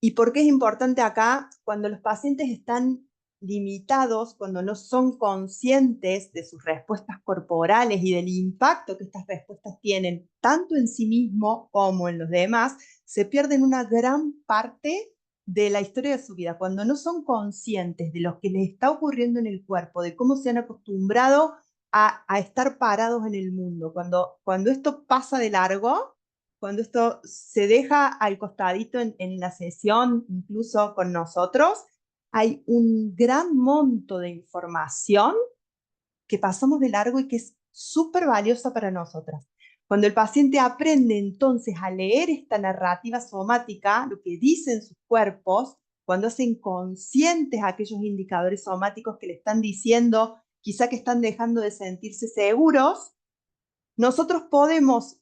¿Y por qué es importante acá? Cuando los pacientes están limitados, cuando no son conscientes de sus respuestas corporales y del impacto que estas respuestas tienen tanto en sí mismo como en los demás, se pierden una gran parte de la historia de su vida. Cuando no son conscientes de lo que les está ocurriendo en el cuerpo, de cómo se han acostumbrado a estar parados en el mundo, cuando esto pasa de largo, cuando esto se deja al costadito en la sesión, incluso con nosotros, hay un gran monto de información que pasamos de largo y que es súper valiosa para nosotras. Cuando el paciente aprende entonces a leer esta narrativa somática, lo que dicen sus cuerpos, cuando hacen conscientes aquellos indicadores somáticos que le están diciendo, quizá que están dejando de sentirse seguros, nosotros podemos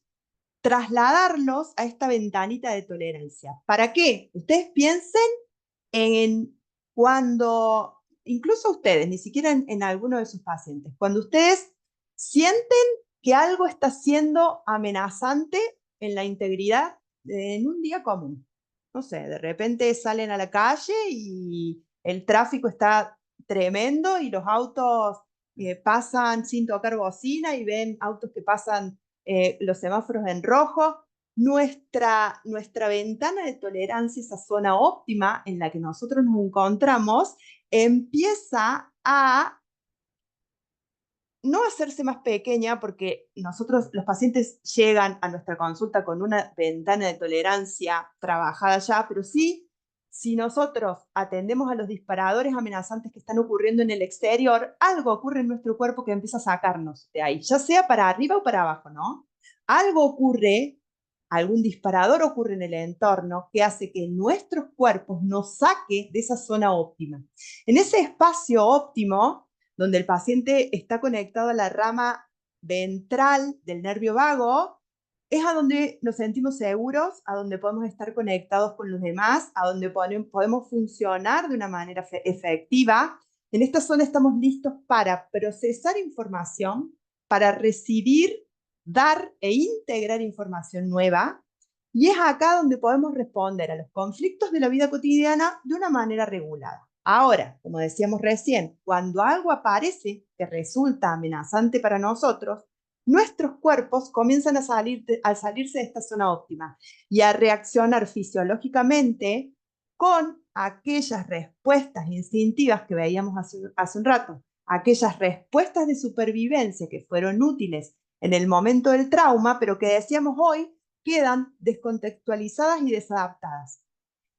trasladarlos a esta ventanita de tolerancia. ¿Para qué? Ustedes piensen en cuando, incluso ustedes, ni siquiera en alguno de sus pacientes, cuando ustedes sienten que algo está siendo amenazante en la integridad en un día común. No sé, de repente salen a la calle y el tráfico está tremendo y los autos pasan sin tocar bocina y ven autos que pasan los semáforos en rojo. Nuestra ventana de tolerancia, esa zona óptima en la que nosotros nos encontramos, empieza a no hacerse más pequeña porque nosotros, los pacientes llegan a nuestra consulta con una ventana de tolerancia trabajada ya, pero sí, si nosotros atendemos a los disparadores amenazantes que están ocurriendo en el exterior, algo ocurre en nuestro cuerpo que empieza a sacarnos de ahí, ya sea para arriba o para abajo, ¿no? Algo ocurre, algún disparador ocurre en el entorno que hace que nuestros cuerpos nos saque de esa zona óptima. En ese espacio óptimo, donde el paciente está conectado a la rama ventral del nervio vago, es a donde nos sentimos seguros, a donde podemos estar conectados con los demás, a donde podemos funcionar de una manera efectiva. En esta zona estamos listos para procesar información, para recibir, dar e integrar información nueva, y es acá donde podemos responder a los conflictos de la vida cotidiana de una manera regulada. Ahora, como decíamos recién, cuando algo aparece que resulta amenazante para nosotros, nuestros cuerpos comienzan a salirse de esta zona óptima y a reaccionar fisiológicamente con aquellas respuestas instintivas que veíamos hace un rato, aquellas respuestas de supervivencia que fueron útiles en el momento del trauma, pero que decíamos hoy quedan descontextualizadas y desadaptadas.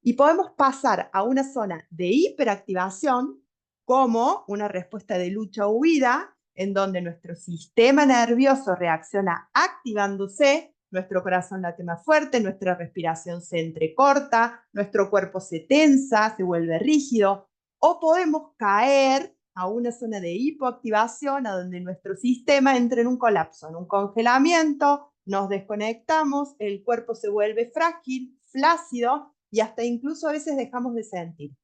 Y podemos pasar a una zona de hiperactivación como una respuesta de lucha o huida, en donde nuestro sistema nervioso reacciona activándose, nuestro corazón late más fuerte, nuestra respiración se entrecorta, nuestro cuerpo se tensa, se vuelve rígido, o podemos caer a una zona de hipoactivación, a donde nuestro sistema entra en un colapso, en un congelamiento, nos desconectamos, el cuerpo se vuelve frágil, flácido, y hasta incluso a veces dejamos de sentir.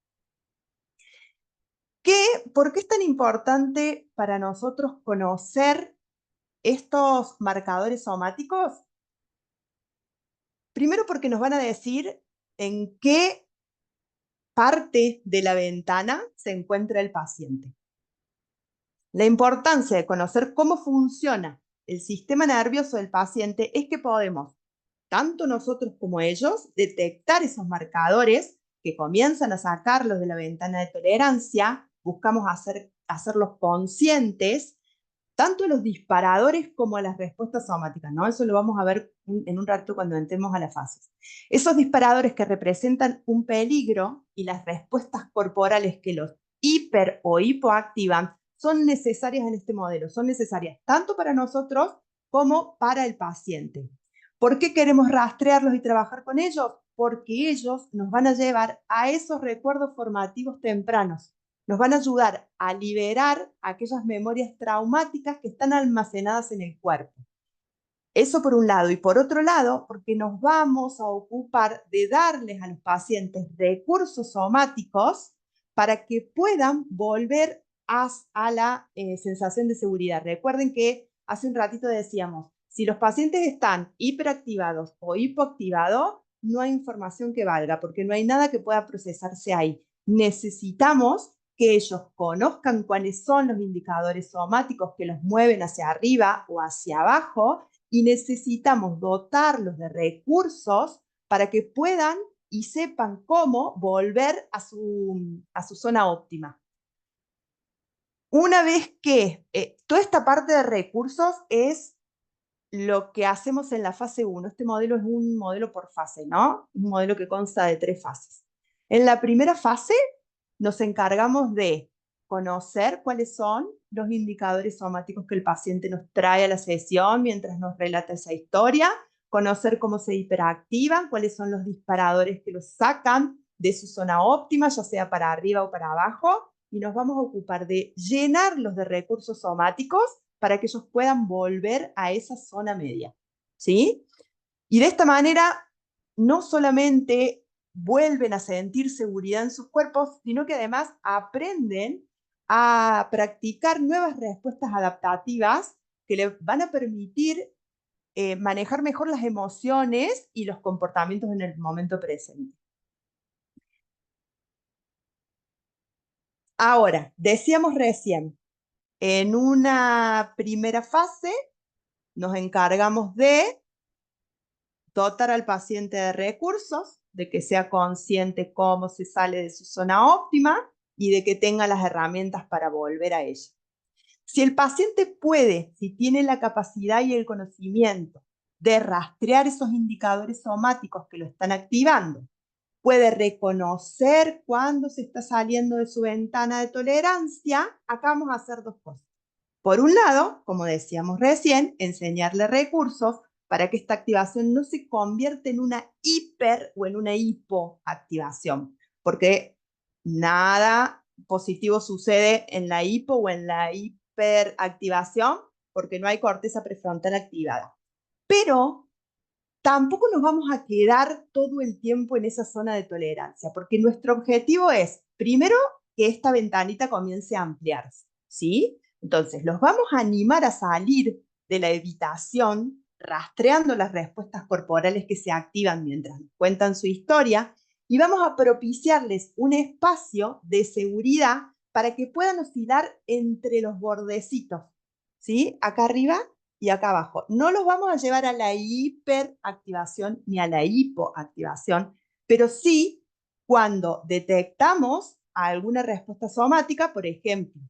¿Por qué es tan importante para nosotros conocer estos marcadores somáticos? Primero porque nos van a decir en qué parte de la ventana se encuentra el paciente. La importancia de conocer cómo funciona el sistema nervioso del paciente es que podemos, tanto nosotros como ellos, detectar esos marcadores que comienzan a sacarlos de la ventana de tolerancia, buscamos hacerlos conscientes tanto a los disparadores como a las respuestas somáticas, ¿no? Eso lo vamos a ver en un rato cuando entremos a las fases. Esos disparadores que representan un peligro y las respuestas corporales que los hiper o hipoactivan son necesarias en este modelo, son necesarias tanto para nosotros como para el paciente. ¿Por qué queremos rastrearlos y trabajar con ellos? Porque ellos nos van a llevar a esos recuerdos formativos tempranos. Nos van a ayudar a liberar aquellas memorias traumáticas que están almacenadas en el cuerpo. Eso por un lado. Y por otro lado, porque nos vamos a ocupar de darles a los pacientes recursos somáticos para que puedan volver a la sensación de seguridad. Recuerden que hace un ratito decíamos, si los pacientes están hiperactivados o hipoactivados, no hay información que valga, porque no hay nada que pueda procesarse ahí. Necesitamos que ellos conozcan cuáles son los indicadores somáticos que los mueven hacia arriba o hacia abajo, y necesitamos dotarlos de recursos para que puedan y sepan cómo volver a su zona óptima. Una vez que toda esta parte de recursos es lo que hacemos en la fase 1. Este modelo es un modelo por fase, ¿no? Un modelo que consta de 3 fases. En la primera fase nos encargamos de conocer cuáles son los indicadores somáticos que el paciente nos trae a la sesión mientras nos relata esa historia, conocer cómo se hiperactivan, cuáles son los disparadores que los sacan de su zona óptima, ya sea para arriba o para abajo, y nos vamos a ocupar de llenarlos de recursos somáticos para que ellos puedan volver a esa zona media, ¿sí? Y de esta manera, no solamente vuelven a sentir seguridad en sus cuerpos, sino que además aprenden a practicar nuevas respuestas adaptativas que les van a permitir manejar mejor las emociones y los comportamientos en el momento presente. Ahora, decíamos recién, en una primera fase nos encargamos de dotar al paciente de recursos, de que sea consciente cómo se sale de su zona óptima y de que tenga las herramientas para volver a ella. Si el paciente puede, si tiene la capacidad y el conocimiento de rastrear esos indicadores somáticos que lo están activando, puede reconocer cuándo se está saliendo de su ventana de tolerancia, acá vamos a hacer 2 cosas. Por un lado, como decíamos recién, enseñarle recursos para que esta activación no se convierta en una hiper o en una hipoactivación, porque nada positivo sucede en la hipo o en la hiperactivación, porque no hay corteza prefrontal activada. Pero tampoco nos vamos a quedar todo el tiempo en esa zona de tolerancia, porque nuestro objetivo es, primero, que esta ventanita comience a ampliarse, ¿sí? Entonces, los vamos a animar a salir de la evitación, rastreando las respuestas corporales que se activan mientras nos cuentan su historia, y vamos a propiciarles un espacio de seguridad para que puedan oscilar entre los bordecitos, ¿sí? Acá arriba y acá abajo. No los vamos a llevar a la hiperactivación ni a la hipoactivación, pero sí cuando detectamos alguna respuesta somática, por ejemplo,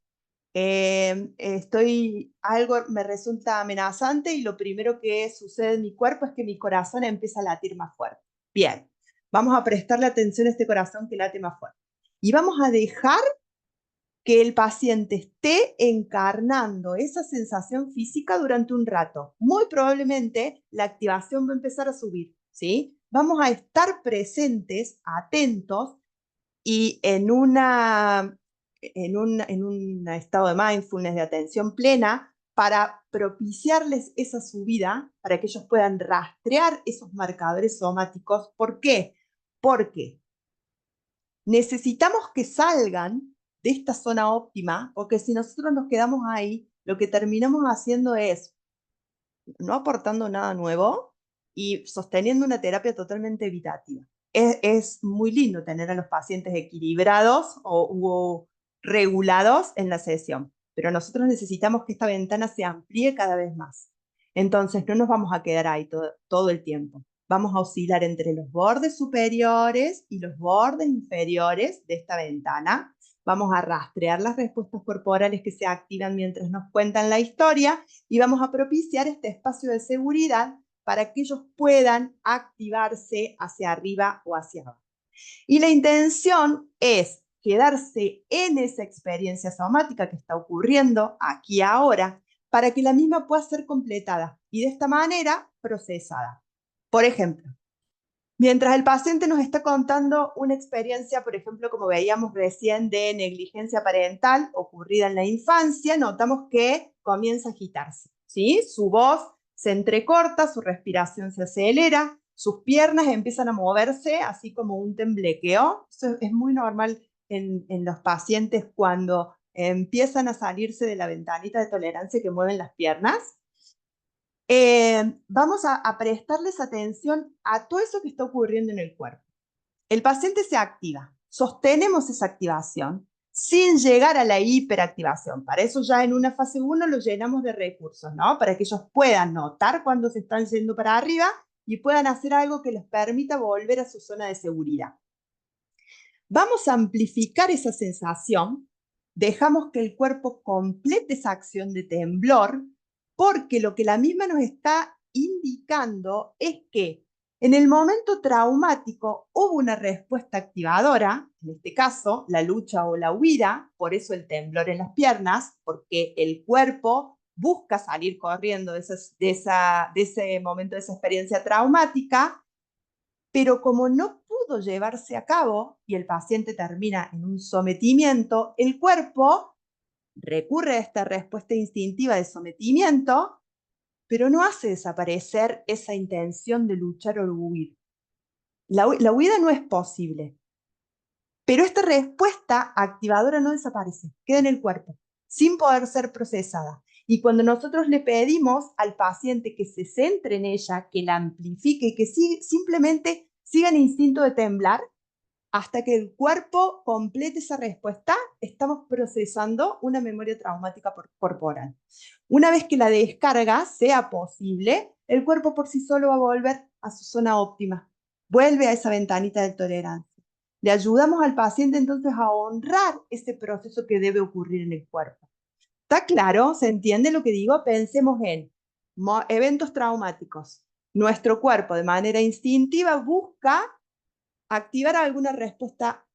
algo me resulta amenazante y lo primero que sucede en mi cuerpo es que mi corazón empieza a latir más fuerte. Bien, vamos a prestarle atención a este corazón que late más fuerte. Y vamos a dejar que el paciente esté encarnando esa sensación física durante un rato. Muy probablemente la activación va a empezar a subir, ¿sí? Vamos a estar presentes, atentos y en un estado de mindfulness, de atención plena, para propiciarles esa subida, para que ellos puedan rastrear esos marcadores somáticos. ¿Por qué? Porque necesitamos que salgan de esta zona óptima, porque si nosotros nos quedamos ahí, lo que terminamos haciendo es no aportando nada nuevo y sosteniendo una terapia totalmente evitativa. Es muy lindo tener a los pacientes equilibrados o regulados en la sesión, pero nosotros necesitamos que esta ventana se amplíe cada vez más. Entonces no nos vamos a quedar ahí todo el tiempo. Vamos a oscilar entre los bordes superiores y los bordes inferiores de esta ventana. vamos a rastrear las respuestas corporales que se activan mientras nos cuentan la historia y vamos a propiciar este espacio de seguridad para que ellos puedan activarse hacia arriba o hacia abajo. Y la intención es quedarse en esa experiencia somática que está ocurriendo aquí ahora para que la misma pueda ser completada y de esta manera procesada. Por ejemplo, mientras el paciente nos está contando una experiencia, por ejemplo, como veíamos recién, de negligencia parental ocurrida en la infancia, notamos que comienza a agitarse, ¿sí? Su voz se entrecorta, su respiración se acelera, sus piernas empiezan a moverse, así como un temblequeo. Eso es muy normal en los pacientes cuando empiezan a salirse de la ventanita de tolerancia que mueven las piernas. Vamos a prestarles atención a todo eso que está ocurriendo en el cuerpo. El paciente se activa, sostenemos esa activación sin llegar a la hiperactivación. Para eso ya en una fase 1 lo llenamos de recursos, ¿no? Para que ellos puedan notar cuando se están yendo para arriba y puedan hacer algo que les permita volver a su zona de seguridad. Vamos a amplificar esa sensación, dejamos que el cuerpo complete esa acción de temblor, porque lo que la misma nos está indicando es que en el momento traumático hubo una respuesta activadora, en este caso la lucha o la huida, por eso el temblor en las piernas, porque el cuerpo busca salir corriendo de ese momento, de esa experiencia traumática, pero como no pudo llevarse a cabo y el paciente termina en un sometimiento, el cuerpo recurre a esta respuesta instintiva de sometimiento, pero no hace desaparecer esa intención de luchar o huir. La huida no es posible, pero esta respuesta activadora no desaparece, queda en el cuerpo, sin poder ser procesada. Y cuando nosotros le pedimos al paciente que se centre en ella, que la amplifique, que simplemente siga el instinto de temblar, hasta que el cuerpo complete esa respuesta, estamos procesando una memoria traumática corporal. Una vez que la descarga sea posible, el cuerpo por sí solo va a volver a su zona óptima. Vuelve a esa ventanita de tolerancia. Le ayudamos al paciente entonces a honrar ese proceso que debe ocurrir en el cuerpo. ¿Está claro? ¿Se entiende lo que digo? Pensemos en eventos traumáticos. Nuestro cuerpo de manera instintiva busca activar alguna respuesta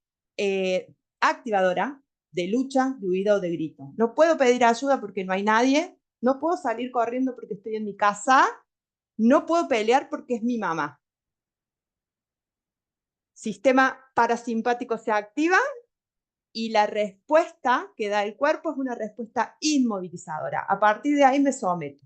activadora de lucha, de huida o de grito. No puedo pedir ayuda porque no hay nadie, no puedo salir corriendo porque estoy en mi casa, no puedo pelear porque es mi mamá. Sistema parasimpático se activa y la respuesta que da el cuerpo es una respuesta inmovilizadora. A partir de ahí me someto.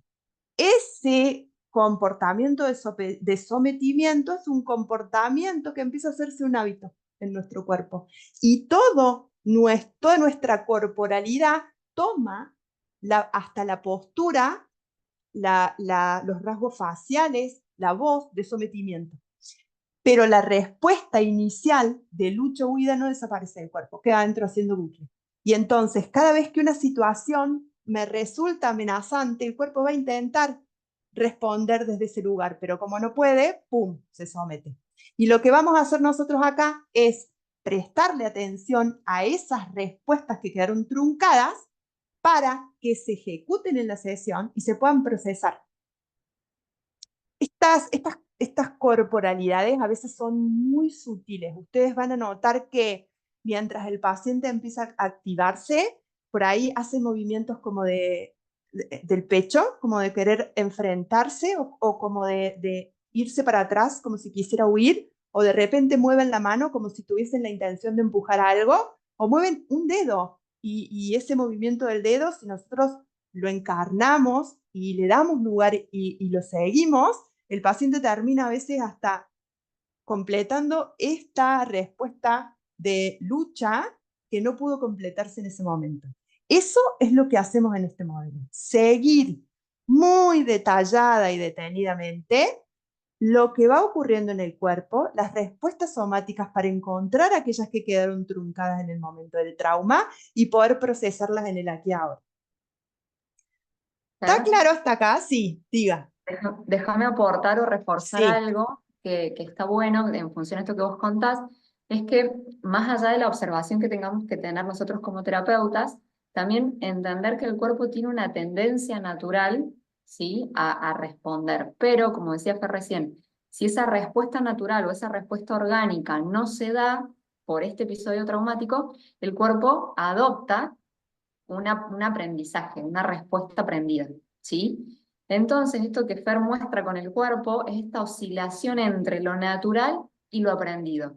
Ese comportamiento de sometimiento es un comportamiento que empieza a hacerse un hábito en nuestro cuerpo. Y toda nuestra corporalidad toma hasta la postura, los rasgos faciales, la voz de sometimiento. Pero la respuesta inicial de lucha o huida no desaparece del cuerpo, queda adentro haciendo bucle. Y entonces, cada vez que una situación me resulta amenazante, el cuerpo va a intentar responder desde ese lugar, pero como no puede, ¡pum!, se somete. Y lo que vamos a hacer nosotros acá es prestarle atención a esas respuestas que quedaron truncadas para que se ejecuten en la sesión y se puedan procesar. Estas corporalidades a veces son muy sutiles. Ustedes van a notar que mientras el paciente empieza a activarse, por ahí hace movimientos como del pecho, como de querer enfrentarse o como de irse para atrás, como si quisiera huir, o de repente mueven la mano como si tuviesen la intención de empujar algo, o mueven un dedo. Y ese movimiento del dedo, si nosotros lo encarnamos y le damos lugar y lo seguimos, el paciente termina a veces hasta completando esta respuesta de lucha que no pudo completarse en ese momento. Eso es lo que hacemos en este modelo. Seguir muy detallada y detenidamente lo que va ocurriendo en el cuerpo, las respuestas somáticas para encontrar aquellas que quedaron truncadas en el momento del trauma y poder procesarlas en el aquí y ahora. ¿Está claro hasta acá? Sí, diga. Déjame aportar o reforzar Sí. algo que está bueno en función de esto que vos contás. es que más allá de la observación que tengamos que tener nosotros como terapeutas, también entender que el cuerpo tiene una tendencia natural, ¿sí?, a responder. Pero, como decía Fer recién, si esa respuesta natural o esa respuesta orgánica no se da por este episodio traumático, el cuerpo adopta un aprendizaje, una respuesta aprendida, ¿sí? Entonces, esto que Fer muestra con el cuerpo es esta oscilación entre lo natural y lo aprendido,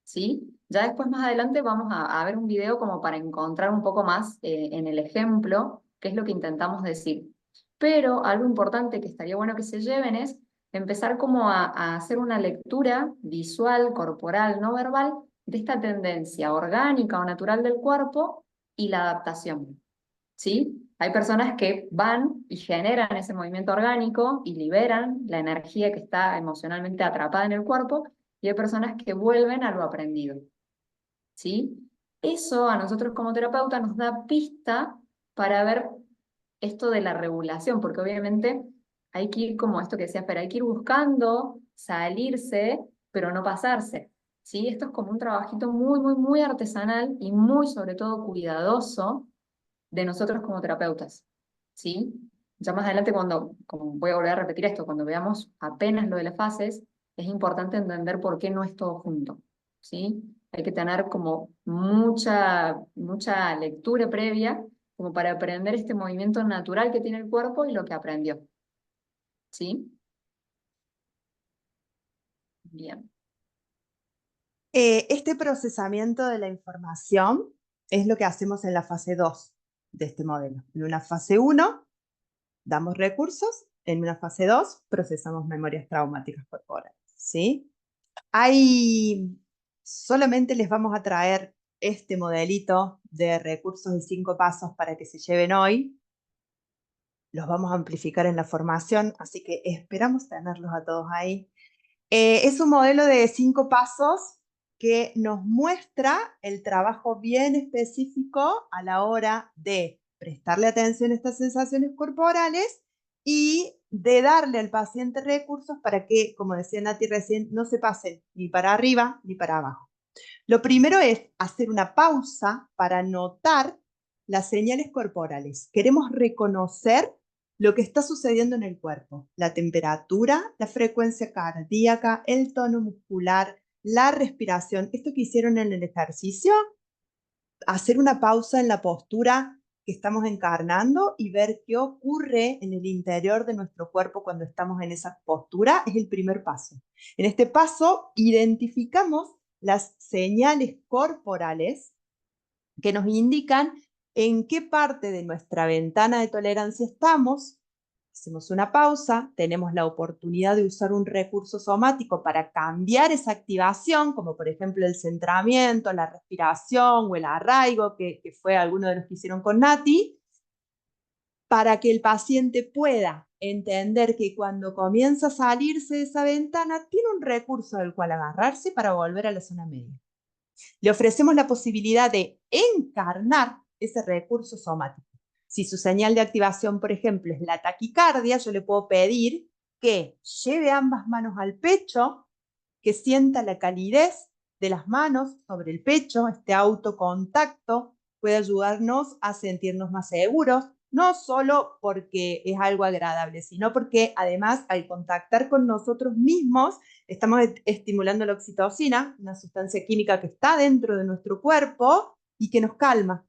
¿sí? Ya después, más adelante, vamos a ver un video como para encontrar un poco más en el ejemplo qué es lo que intentamos decir. Pero algo importante que estaría bueno que se lleven es empezar como a hacer una lectura visual, corporal, no verbal, de esta tendencia orgánica o natural del cuerpo y la adaptación, ¿sí? Hay personas que van y generan ese movimiento orgánico y liberan la energía que está emocionalmente atrapada en el cuerpo, y hay personas que vuelven a lo aprendido, ¿sí? Eso a nosotros como terapeuta nos da pista para ver esto de la regulación, porque obviamente hay que ir, como esto que decía Fer, hay que ir buscando salirse, pero no pasarse, ¿sí? Esto es como un trabajito muy, muy, muy artesanal y muy, sobre todo, cuidadoso de nosotros como terapeutas, ¿sí? Ya más adelante, como voy a volver a repetir esto, cuando veamos apenas lo de las fases, es importante entender por qué no es todo junto, ¿sí? Hay que tener como mucha lectura previa como para aprender este movimiento natural que tiene el cuerpo y lo que aprendió, ¿sí? Bien. Este procesamiento de la información es lo que hacemos en la fase 2 de este modelo. En una fase 1 damos recursos, en una fase 2 procesamos memorias traumáticas corporales, ¿sí? Solamente les vamos a traer este modelito de recursos y 5 pasos para que se lleven hoy. Los vamos a amplificar en la formación, así que esperamos tenerlos a todos ahí. Es un modelo de 5 pasos que nos muestra el trabajo bien específico a la hora de prestarle atención a estas sensaciones corporales y de darle al paciente recursos para que, como decía Nati recién, no se pasen ni para arriba ni para abajo. Lo primero es hacer una pausa para notar las señales corporales. Queremos reconocer lo que está sucediendo en el cuerpo, la temperatura, la frecuencia cardíaca, el tono muscular, la respiración. Esto que hicieron en el ejercicio, hacer una pausa en la postura que estamos encarnando y ver qué ocurre en el interior de nuestro cuerpo cuando estamos en esa postura es el primer paso. En este paso identificamos las señales corporales que nos indican en qué parte de nuestra ventana de tolerancia estamos. Hacemos una pausa, tenemos la oportunidad de usar un recurso somático para cambiar esa activación, como por ejemplo el centramiento, la respiración o el arraigo, que fue alguno de los que hicieron con Nati, para que el paciente pueda entender que cuando comienza a salirse de esa ventana, tiene un recurso del cual agarrarse para volver a la zona media. Le ofrecemos la posibilidad de encarnar ese recurso somático. Si su señal de activación, por ejemplo, es la taquicardia, yo le puedo pedir que lleve ambas manos al pecho, que sienta la calidez de las manos sobre el pecho. Este autocontacto puede ayudarnos a sentirnos más seguros, no solo porque es algo agradable, sino porque además al contactar con nosotros mismos estamos estimulando la oxitocina, una sustancia química que está dentro de nuestro cuerpo y que nos calma.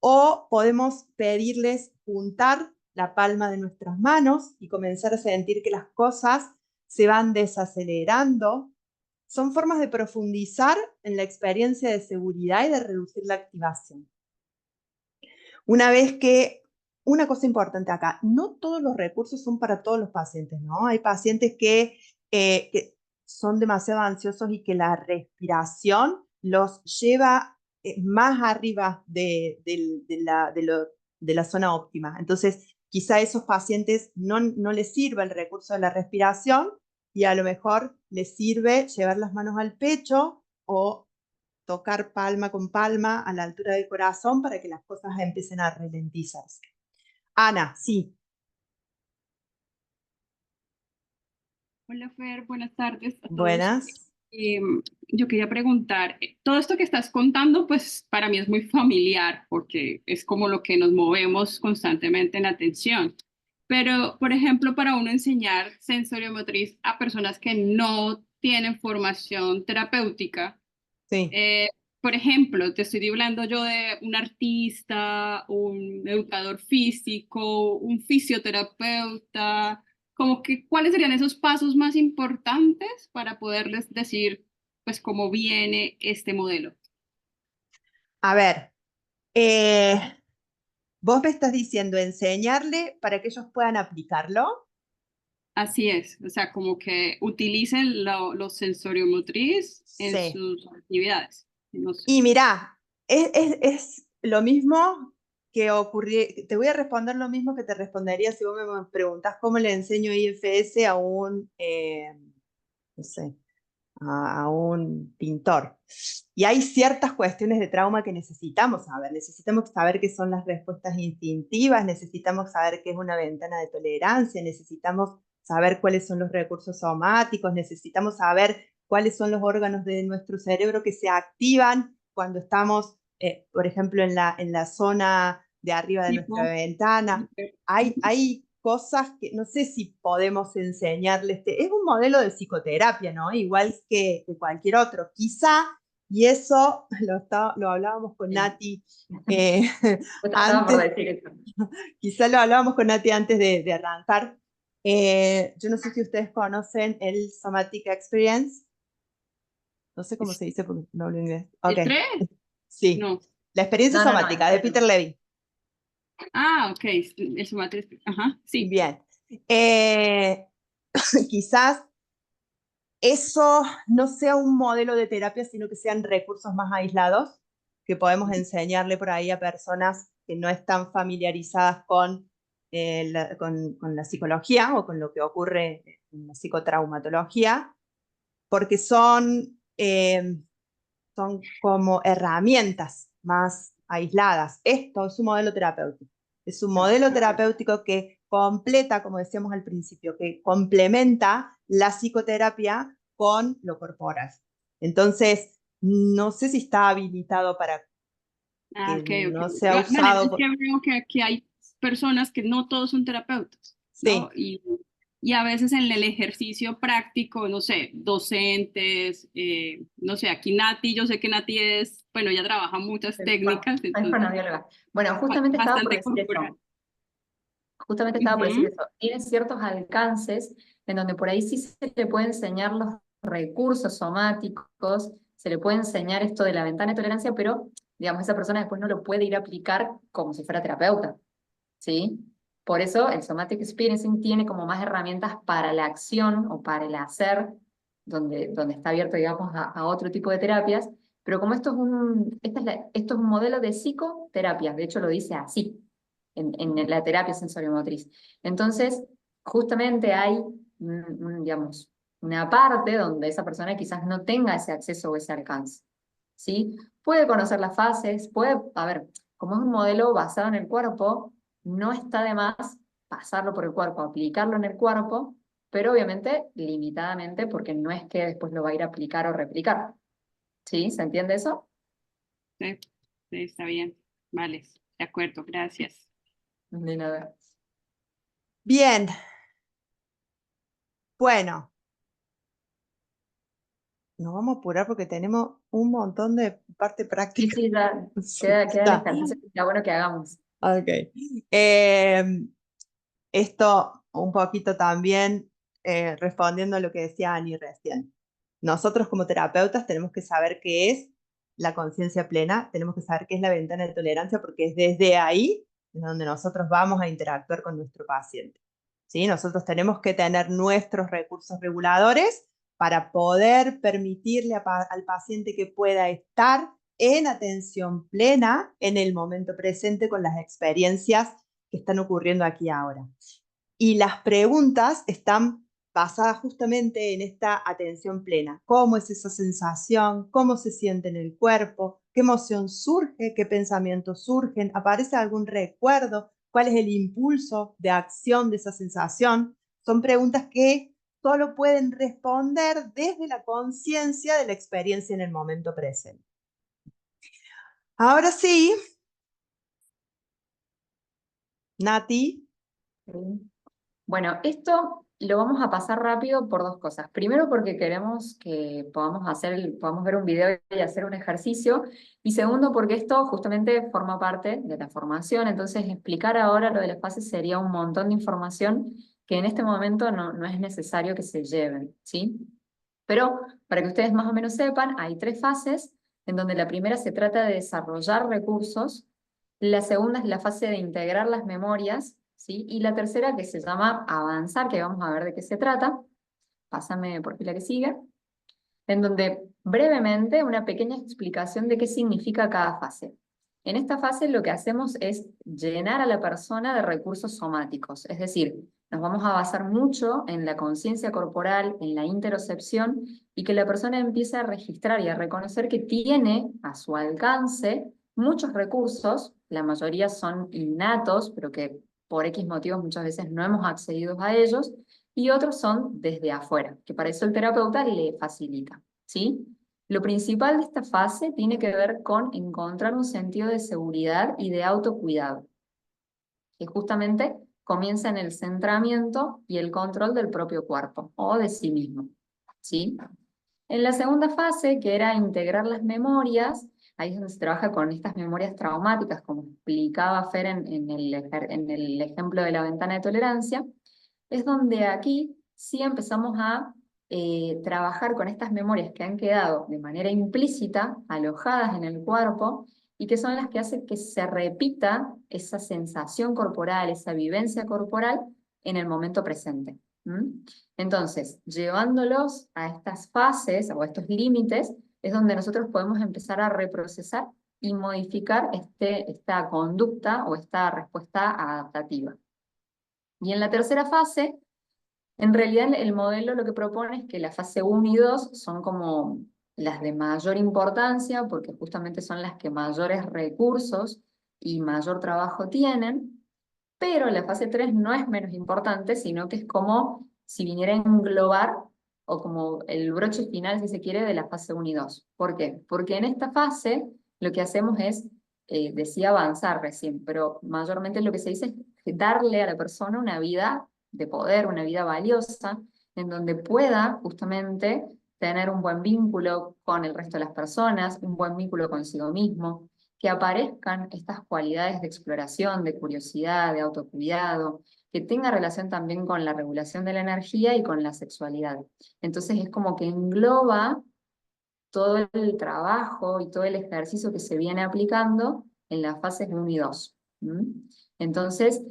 O podemos pedirles juntar la palma de nuestras manos y comenzar a sentir que las cosas se van desacelerando. Son formas de profundizar en la experiencia de seguridad y de reducir la activación. Una cosa importante acá, no todos los recursos son para todos los pacientes, ¿no? Hay pacientes que son demasiado ansiosos y que la respiración los lleva más arriba de la zona óptima. Entonces, quizá a esos pacientes no les sirva el recurso de la respiración y a lo mejor les sirve llevar las manos al pecho o tocar palma con palma a la altura del corazón para que las cosas empiecen a ralentizarse. Ana, sí. Hola Fer, buenas tardes a todos. Buenas. Yo quería preguntar, todo esto que estás contando, pues para mí es muy familiar porque es como lo que nos movemos constantemente en atención. Pero, por ejemplo, para uno enseñar sensoriomotriz a personas que no tienen formación terapéutica, Sí. por ejemplo, te estoy hablando yo de un artista, un educador físico, un fisioterapeuta, como que cuáles serían esos pasos más importantes para poderles decir, pues, cómo viene este modelo. A ver, vos me estás diciendo enseñarle para que ellos puedan aplicarlo. Así es, o sea, como que utilicen lo sensoriomotriz en Sí. sus actividades. No sé. Y mirá, es lo mismo que ocurrió, te voy a responder lo mismo que te respondería si vos me preguntás cómo le enseño IFS a un, no sé, a un pintor. Y hay ciertas cuestiones de trauma que necesitamos saber qué son las respuestas instintivas, necesitamos saber qué es una ventana de tolerancia, necesitamos saber cuáles son los recursos somáticos, necesitamos saber cuáles son los órganos de nuestro cerebro que se activan cuando estamos, por ejemplo, en la zona de arriba de nuestra Tipo, ventana. Hay cosas que no sé si podemos enseñarles. Es un modelo de psicoterapia, ¿no? Igual que cualquier otro. Quizá, y eso lo hablábamos con Sí. Nati Justo estaba por antes, decir eso. quizá lo hablábamos con Nati antes de arrancar. Yo no sé si ustedes conocen el Somatic Experience. No sé cómo se dice porque no hablo inglés. Ok, ¿el 3? sí. No. La experiencia No, somática de en serio. Peter Levy. Ah, ok, el somatriz. Ajá, sí. Bien. Quizás eso no sea un modelo de terapia, sino que sean recursos más aislados que podemos enseñarle por ahí a personas que no están familiarizadas con la psicología o con lo que ocurre en la psicotraumatología, porque son como herramientas más aisladas. Esto es un modelo terapéutico. Es un modelo terapéutico que completa, como decíamos al principio, que complementa la psicoterapia con lo corporal. Entonces, no sé si está habilitado para Ah, que ok, ok. no sea Bueno, es usado. que veo que aquí hay personas que no todos son terapeutas, ¿no? Sí, Y a veces en el ejercicio práctico, no sé, docentes, no sé, aquí Nati, yo sé que Nati es, bueno, ella trabaja muchas técnicas, Soy entonces, fonoaudióloga. Bueno, justamente estaba por bastante decir eso. corporal. Justamente estaba por decir Ujú. eso. Tiene ciertos alcances en donde por ahí sí se le puede enseñar los recursos somáticos, se le puede enseñar esto de la ventana de tolerancia, pero, digamos, esa persona después no lo puede ir a aplicar como si fuera terapeuta, ¿sí? Por eso el Somatic Experiencing tiene como más herramientas para la acción o para el hacer, donde está abierto, digamos, a otro tipo de terapias, pero como esto es esto es un modelo de psicoterapia, de hecho lo dice así en la terapia sensoriomotriz. Entonces, justamente hay, digamos, una parte donde esa persona quizás no tenga ese acceso o ese alcance, ¿sí? Puede conocer las fases, a ver, como es un modelo basado en el cuerpo, no está de más pasarlo por el cuerpo, aplicarlo en el cuerpo, pero obviamente limitadamente, porque no es que después lo va a ir a aplicar o replicar. ¿Sí? ¿Se entiende eso? Sí, sí, está bien. Vale, de acuerdo, gracias. De nada. bien. Bueno, nos vamos a apurar porque tenemos un montón de parte Sí, práctica. sí, ya Sí, queda el está. ejercicio que está bueno que hagamos. Ok. Esto un poquito también respondiendo a lo que decía Ani recién. Nosotros como terapeutas tenemos que saber qué es la conciencia plena, tenemos que saber qué es la ventana de tolerancia, porque es desde ahí donde nosotros vamos a interactuar con nuestro paciente. ¿Sí? Nosotros tenemos que tener nuestros recursos reguladores para poder permitirle al paciente que pueda estar en atención plena en el momento presente con las experiencias que están ocurriendo aquí ahora. Y las preguntas están basadas justamente en esta atención plena. ¿Cómo es esa sensación? ¿Cómo se siente en el cuerpo? ¿Qué emoción surge? ¿Qué pensamientos surgen? ¿Aparece algún recuerdo? ¿Cuál es el impulso de acción de esa sensación? Son preguntas que solo pueden responder desde la conciencia de la experiencia en el momento presente. Ahora sí, Nati. Bueno, esto lo vamos a pasar rápido por dos cosas. Primero porque queremos que podamos ver un video y hacer un ejercicio. Y segundo porque esto justamente forma parte de la formación. Entonces explicar ahora lo de las fases sería un montón de información que en este momento no es necesario que se lleven, ¿sí? Pero para que ustedes más o menos sepan, hay 3 fases, en donde la primera se trata de desarrollar recursos, la segunda es la fase de integrar las memorias, ¿sí? Y la tercera que se llama avanzar, que vamos a ver de qué se trata. Pásame por fin la que sigue. En donde brevemente una pequeña explicación de qué significa cada fase. En esta fase lo que hacemos es llenar a la persona de recursos somáticos, es decir, nos vamos a basar mucho en la conciencia corporal, en la interocepción, y que la persona empiece a registrar y a reconocer que tiene a su alcance muchos recursos, la mayoría son innatos, pero que por X motivos muchas veces no hemos accedido a ellos, y otros son desde afuera, que para eso el terapeuta le facilita, ¿sí? Lo principal de esta fase tiene que ver con encontrar un sentido de seguridad y de autocuidado, que justamente comienza en el centramiento y el control del propio cuerpo, o de sí mismo, ¿sí? En la segunda fase, que era integrar las memorias, ahí es donde se trabaja con estas memorias traumáticas, como explicaba Fer en el ejemplo de la ventana de tolerancia, es donde aquí sí empezamos a trabajar con estas memorias que han quedado de manera implícita, alojadas en el cuerpo, y que son las que hacen que se repita esa sensación corporal, esa vivencia corporal en el momento presente. Entonces, llevándolos a estas fases o a estos límites, es donde nosotros podemos empezar a reprocesar y modificar esta conducta o esta respuesta adaptativa. Y en la tercera fase, en realidad el modelo lo que propone es que la fase 1 y 2 son como las de mayor importancia, porque justamente son las que mayores recursos y mayor trabajo tienen, pero la fase 3 no es menos importante, sino que es como si viniera a englobar, o como el broche final, si se quiere, de la fase 1 y 2. ¿Por qué? Porque en esta fase lo que hacemos es, decía avanzar recién, pero mayormente lo que se dice es darle a la persona una vida de poder, una vida valiosa, en donde pueda justamente tener un buen vínculo con el resto de las personas, un buen vínculo consigo mismo, que aparezcan estas cualidades de exploración, de curiosidad, de autocuidado, que tenga relación también con la regulación de la energía y con la sexualidad. Entonces es como que engloba todo el trabajo y todo el ejercicio que se viene aplicando en las fases 1 y 2. Entonces,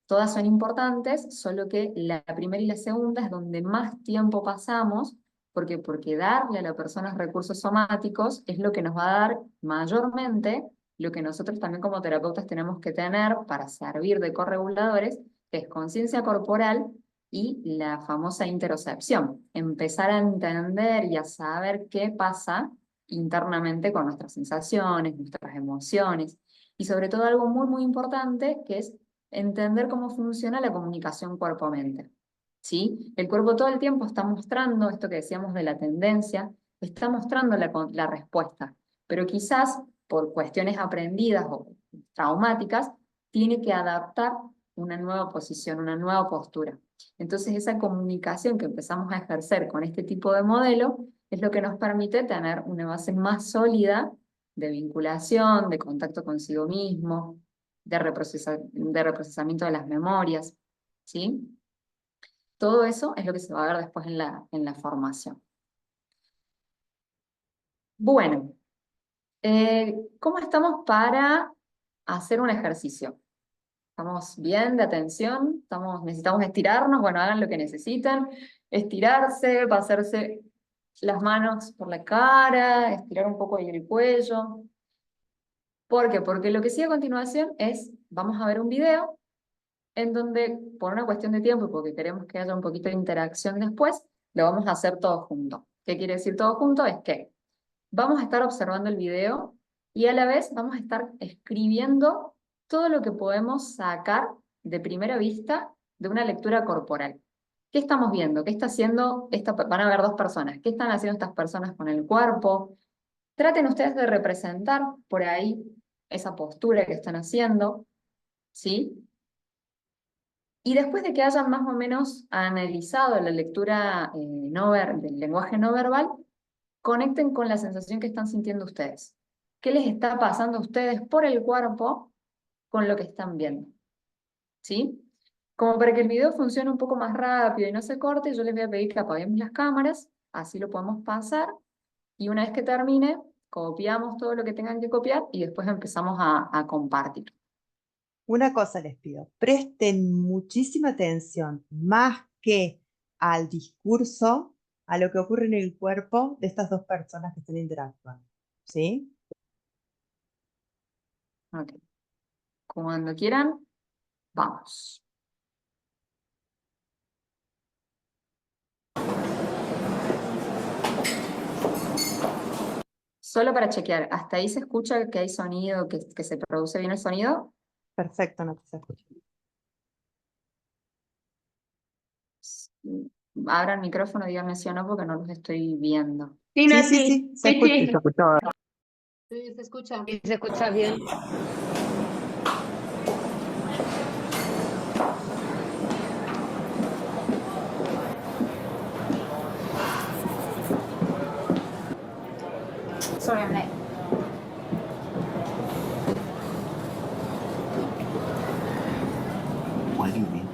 todas son importantes, solo que la primera y la segunda es donde más tiempo pasamos, porque darle a la persona recursos somáticos es lo que nos va a dar mayormente lo que nosotros también como terapeutas tenemos que tener para servir de correguladores, que es conciencia corporal y la famosa interocepción. Empezar a entender y a saber qué pasa internamente con nuestras sensaciones, nuestras emociones, y sobre todo algo muy, muy importante, que es entender cómo funciona la comunicación cuerpo-mente. ¿Sí? El cuerpo todo el tiempo está mostrando esto que decíamos de la tendencia, está mostrando la respuesta, pero quizás por cuestiones aprendidas o traumáticas, tiene que adaptar una nueva posición, una nueva postura. Entonces esa comunicación que empezamos a ejercer con este tipo de modelo es lo que nos permite tener una base más sólida de vinculación, de contacto consigo mismo, de reprocesamiento de las memorias, ¿sí? Todo eso es lo que se va a ver después en la formación. Bueno, ¿cómo estamos para hacer un ejercicio? ¿Estamos bien de atención? ¿Necesitamos estirarnos? Bueno, hagan lo que necesiten. Estirarse, pasarse las manos por la cara, estirar un poco ahí el cuello. ¿Por qué? Porque lo que sigue a continuación es, vamos a ver un video en donde, por una cuestión de tiempo y porque queremos que haya un poquito de interacción después, lo vamos a hacer todo junto. ¿Qué quiere decir todo junto? Es que vamos a estar observando el video y a la vez vamos a estar escribiendo todo lo que podemos sacar de primera vista de una lectura corporal. ¿Qué estamos viendo? ¿Qué está haciendo van a ver dos personas? ¿Qué están haciendo estas personas con el cuerpo? Traten ustedes de representar por ahí esa postura que están haciendo, ¿sí? Y después de que hayan más o menos analizado la lectura del lenguaje no verbal, conecten con la sensación que están sintiendo ustedes. ¿Qué les está pasando a ustedes por el cuerpo con lo que están viendo? ¿Sí? Como para que el video funcione un poco más rápido y no se corte, yo les voy a pedir que apaguemos las cámaras, así lo podemos pasar, y una vez que termine, copiamos todo lo que tengan que copiar y después empezamos a compartir. Una cosa les pido, presten muchísima atención, más que al discurso, a lo que ocurre en el cuerpo de estas dos personas que están interactuando. ¿Sí? Ok. Cuando quieran, vamos. Solo para chequear, ¿hasta ahí se escucha que hay sonido, que se produce bien el sonido? Perfecto, no te escucho. Abran el micrófono, díganme sí o no, porque no los estoy viendo. Sí, sí, sí, se escucha. Sí, se escucha. ¿Y se escucha bien? Sorry, I'm late. What do you mean?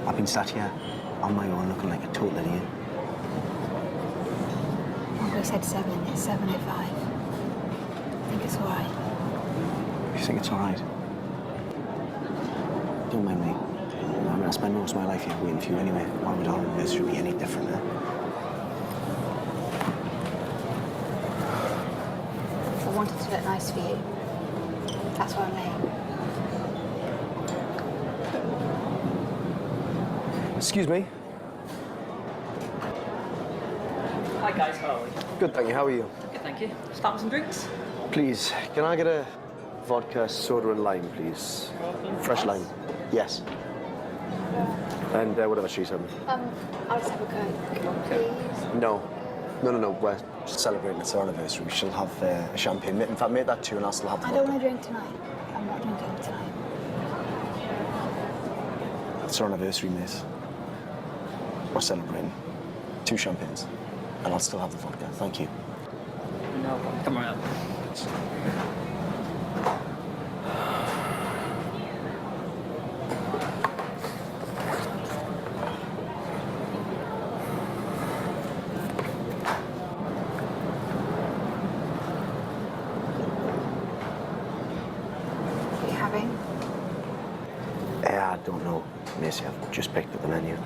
I've been sat here on my own looking like a total idiot. Well, we said 7. It's 7:05. I think it's all right. You think it's all right? Don't mind me. I mean, I spend most of my life here waiting for you anyway. Why would our anniversary be any different, eh? I wanted to look nice for you. That's why I'm late. Excuse me. Hi guys, how are we? Good, thank you. How are you? Good, thank you. Start with some drinks? Please, can I get a vodka, soda and lime, please? Fresh lime. Yes. And whatever she's having. I'll just have a Coke, please. No. No. We're celebrating it's our anniversary. She'll have a champagne. In fact, make that too and I'll still have the I don't vodka. want to drink tonight. I'm not drinking tonight. It's our anniversary, miss. We're celebrating. 2 champagnes. And I'll still have the vodka. Thank you. No, come on up. What are you having? I don't know, Macy. I've just picked up the menu.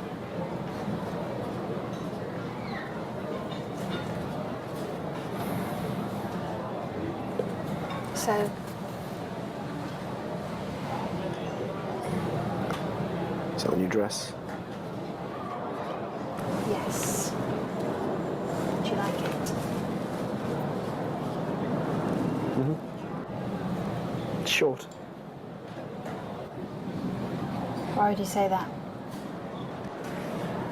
So, Is that the new dress? yes. Do you like it? It's short. Why would you say that?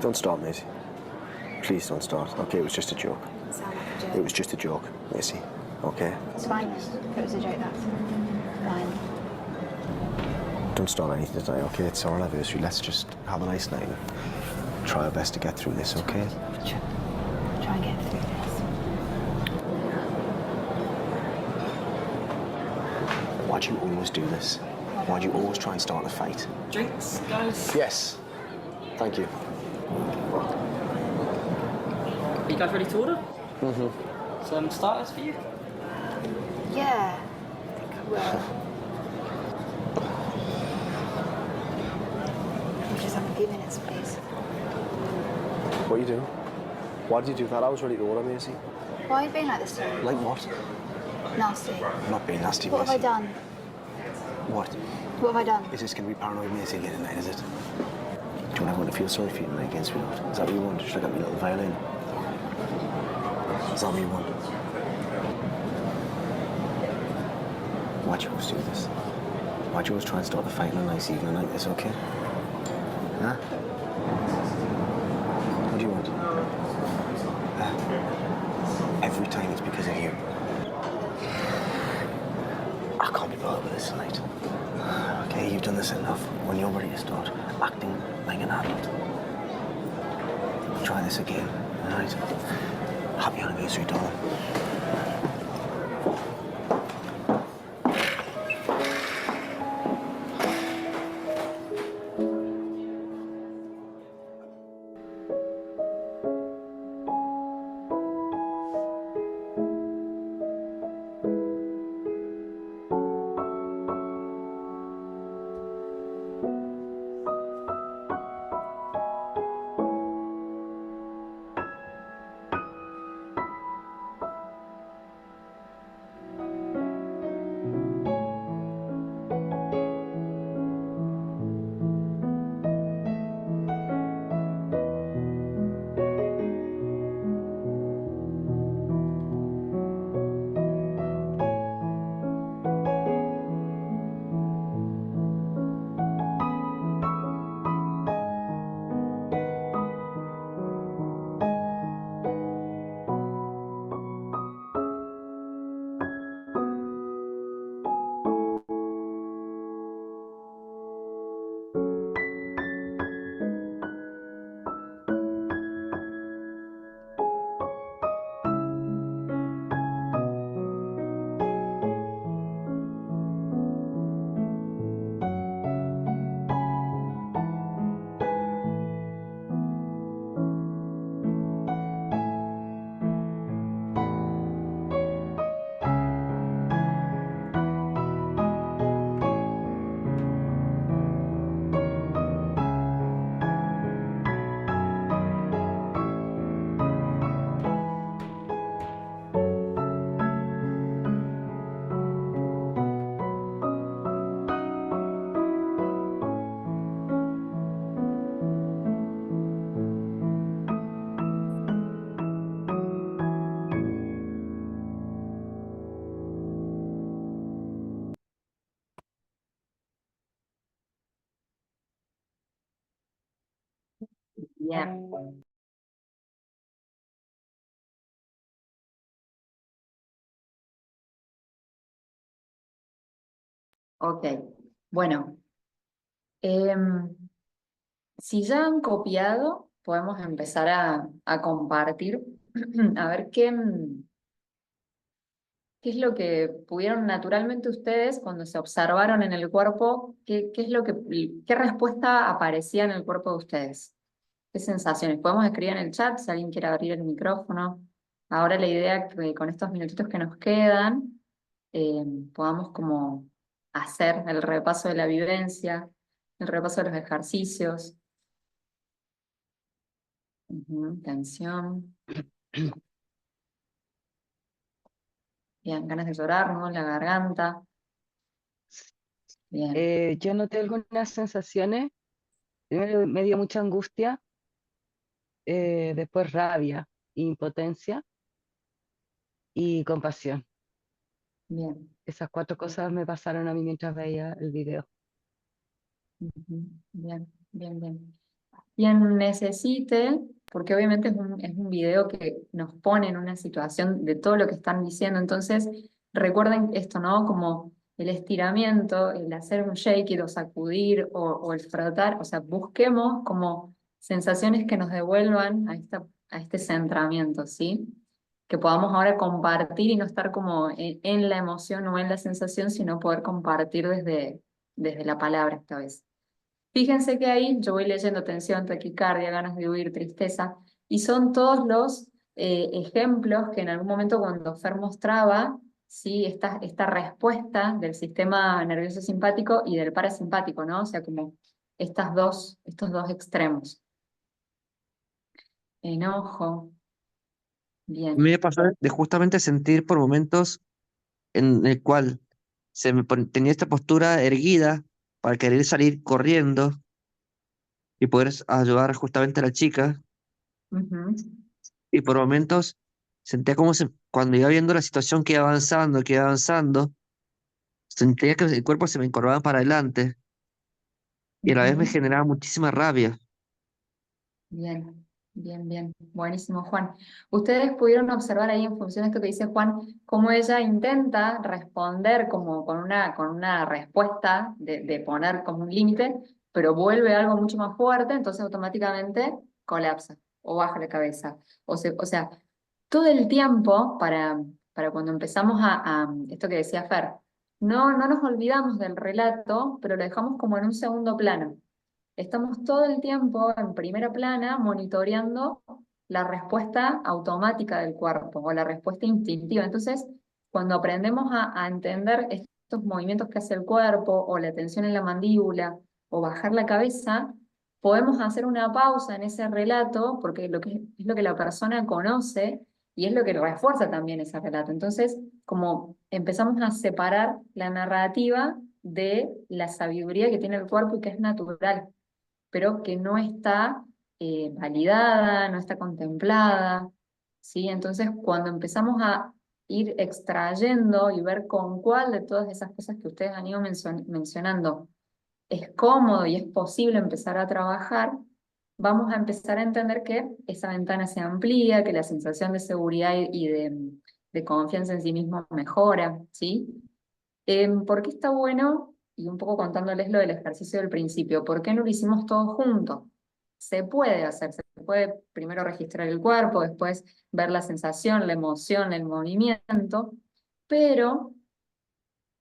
Don't start, Macy. Please don't start. Okay, it was just a joke. It doesn't sound like a joke. It was just a joke, Macy. Okay? It's fine. If it was a joke, that's fine. Don't start anything tonight, okay? It's our anniversary. Let's just have a nice night and try our best to get through this, okay? Try and get through this. Why do you always do this? Why do you always try and start a fight? Drinks, guys? Yes. Thank you. Are you guys ready to order? Some starters for you? Yeah, I think I will. We'll just have a few minutes, please. What are you doing? Why did you do that? I was ready to order, Macy. Why are you being like this to me? Like what? Nasty. I'm not being nasty, What have I Macy. done? What? What have I done? Is this going to be paranoid Macy again tonight, is it? Do you want everyone to feel sorry for you tonight against me, not? Is that what you want? Should I get me a little violin? Is that what you want? Why'd you always do this? Why'd you always try and start the fight on a nice evening like this, okay? Huh? Listen, mate. Okay, you've done this enough. When you're ready to start acting like an adult, try this again, all right? Happy anniversary, darling. Bien. Ok, bueno, si ya han copiado, podemos empezar a compartir, a ver qué es lo que pudieron naturalmente ustedes cuando se observaron en el cuerpo, qué es qué respuesta aparecía en el cuerpo de ustedes, qué sensaciones. Podemos escribir en el chat si alguien quiere abrir el micrófono. Ahora la idea es que con estos minutitos que nos quedan, podamos como hacer el repaso de la vivencia, el repaso de los ejercicios. Tensión. Bien, ganas de llorar, ¿no? La garganta. Bien. Yo noté algunas sensaciones. Primero me dio mucha angustia, después rabia, impotencia y compasión. Bien. Esas 4 cosas me pasaron a mí mientras veía el video. Bien, bien, bien. Quien necesite, porque obviamente es un video que nos pone en una situación de todo lo que están diciendo, entonces recuerden esto, ¿no? Como el estiramiento, el hacer un shake it o sacudir o el frotar, o sea, busquemos como sensaciones que nos devuelvan a este centramiento, ¿sí? Que podamos ahora compartir y no estar como en la emoción o en la sensación, sino poder compartir desde la palabra esta vez. Fíjense que ahí yo voy leyendo tensión, taquicardia, ganas de huir, tristeza, y son todos los ejemplos que en algún momento cuando Fer mostraba, ¿sí? esta respuesta del sistema nervioso simpático y del parasimpático, ¿no? O sea, como estos dos extremos. Enojo. A Bien. mí me pasó de justamente sentir por momentos en el cual tenía esta postura erguida para querer salir corriendo y poder ayudar justamente a la chica, Ujú. y por momentos sentía como cuando iba viendo la situación que iba avanzando, sentía que el cuerpo se me encorvaba para adelante y a la vez me Ujú. generaba muchísima rabia. Bien. Bien, bien, buenísimo, Juan. Ustedes pudieron observar ahí en función de esto que dice Juan, cómo ella intenta responder como con una respuesta de poner como un límite, pero vuelve algo mucho más fuerte, entonces automáticamente colapsa o baja la cabeza. O sea, todo el tiempo para cuando empezamos esto que decía Fer, no nos olvidamos del relato, pero lo dejamos como en un segundo plano. Estamos todo el tiempo en primera plana monitoreando la respuesta automática del cuerpo o la respuesta instintiva. Entonces, cuando aprendemos a entender estos movimientos que hace el cuerpo o la tensión en la mandíbula o bajar la cabeza, podemos hacer una pausa en ese relato porque es lo que la persona conoce y es lo que refuerza también ese relato. Entonces, como empezamos a separar la narrativa de la sabiduría que tiene el cuerpo y que es natural, pero que no está validada, no está contemplada, ¿sí? Entonces, cuando empezamos a ir extrayendo y ver con cuál de todas esas cosas que ustedes han ido mencionando es cómodo y es posible empezar a trabajar, vamos a empezar a entender que esa ventana se amplía, que la sensación de seguridad y de confianza en sí mismo mejora, ¿sí? ¿Por qué está bueno? Y un poco contándoles lo del ejercicio del principio, ¿por qué no lo hicimos todos juntos? Se puede hacer, se puede primero registrar el cuerpo, después ver la sensación, la emoción, el movimiento, pero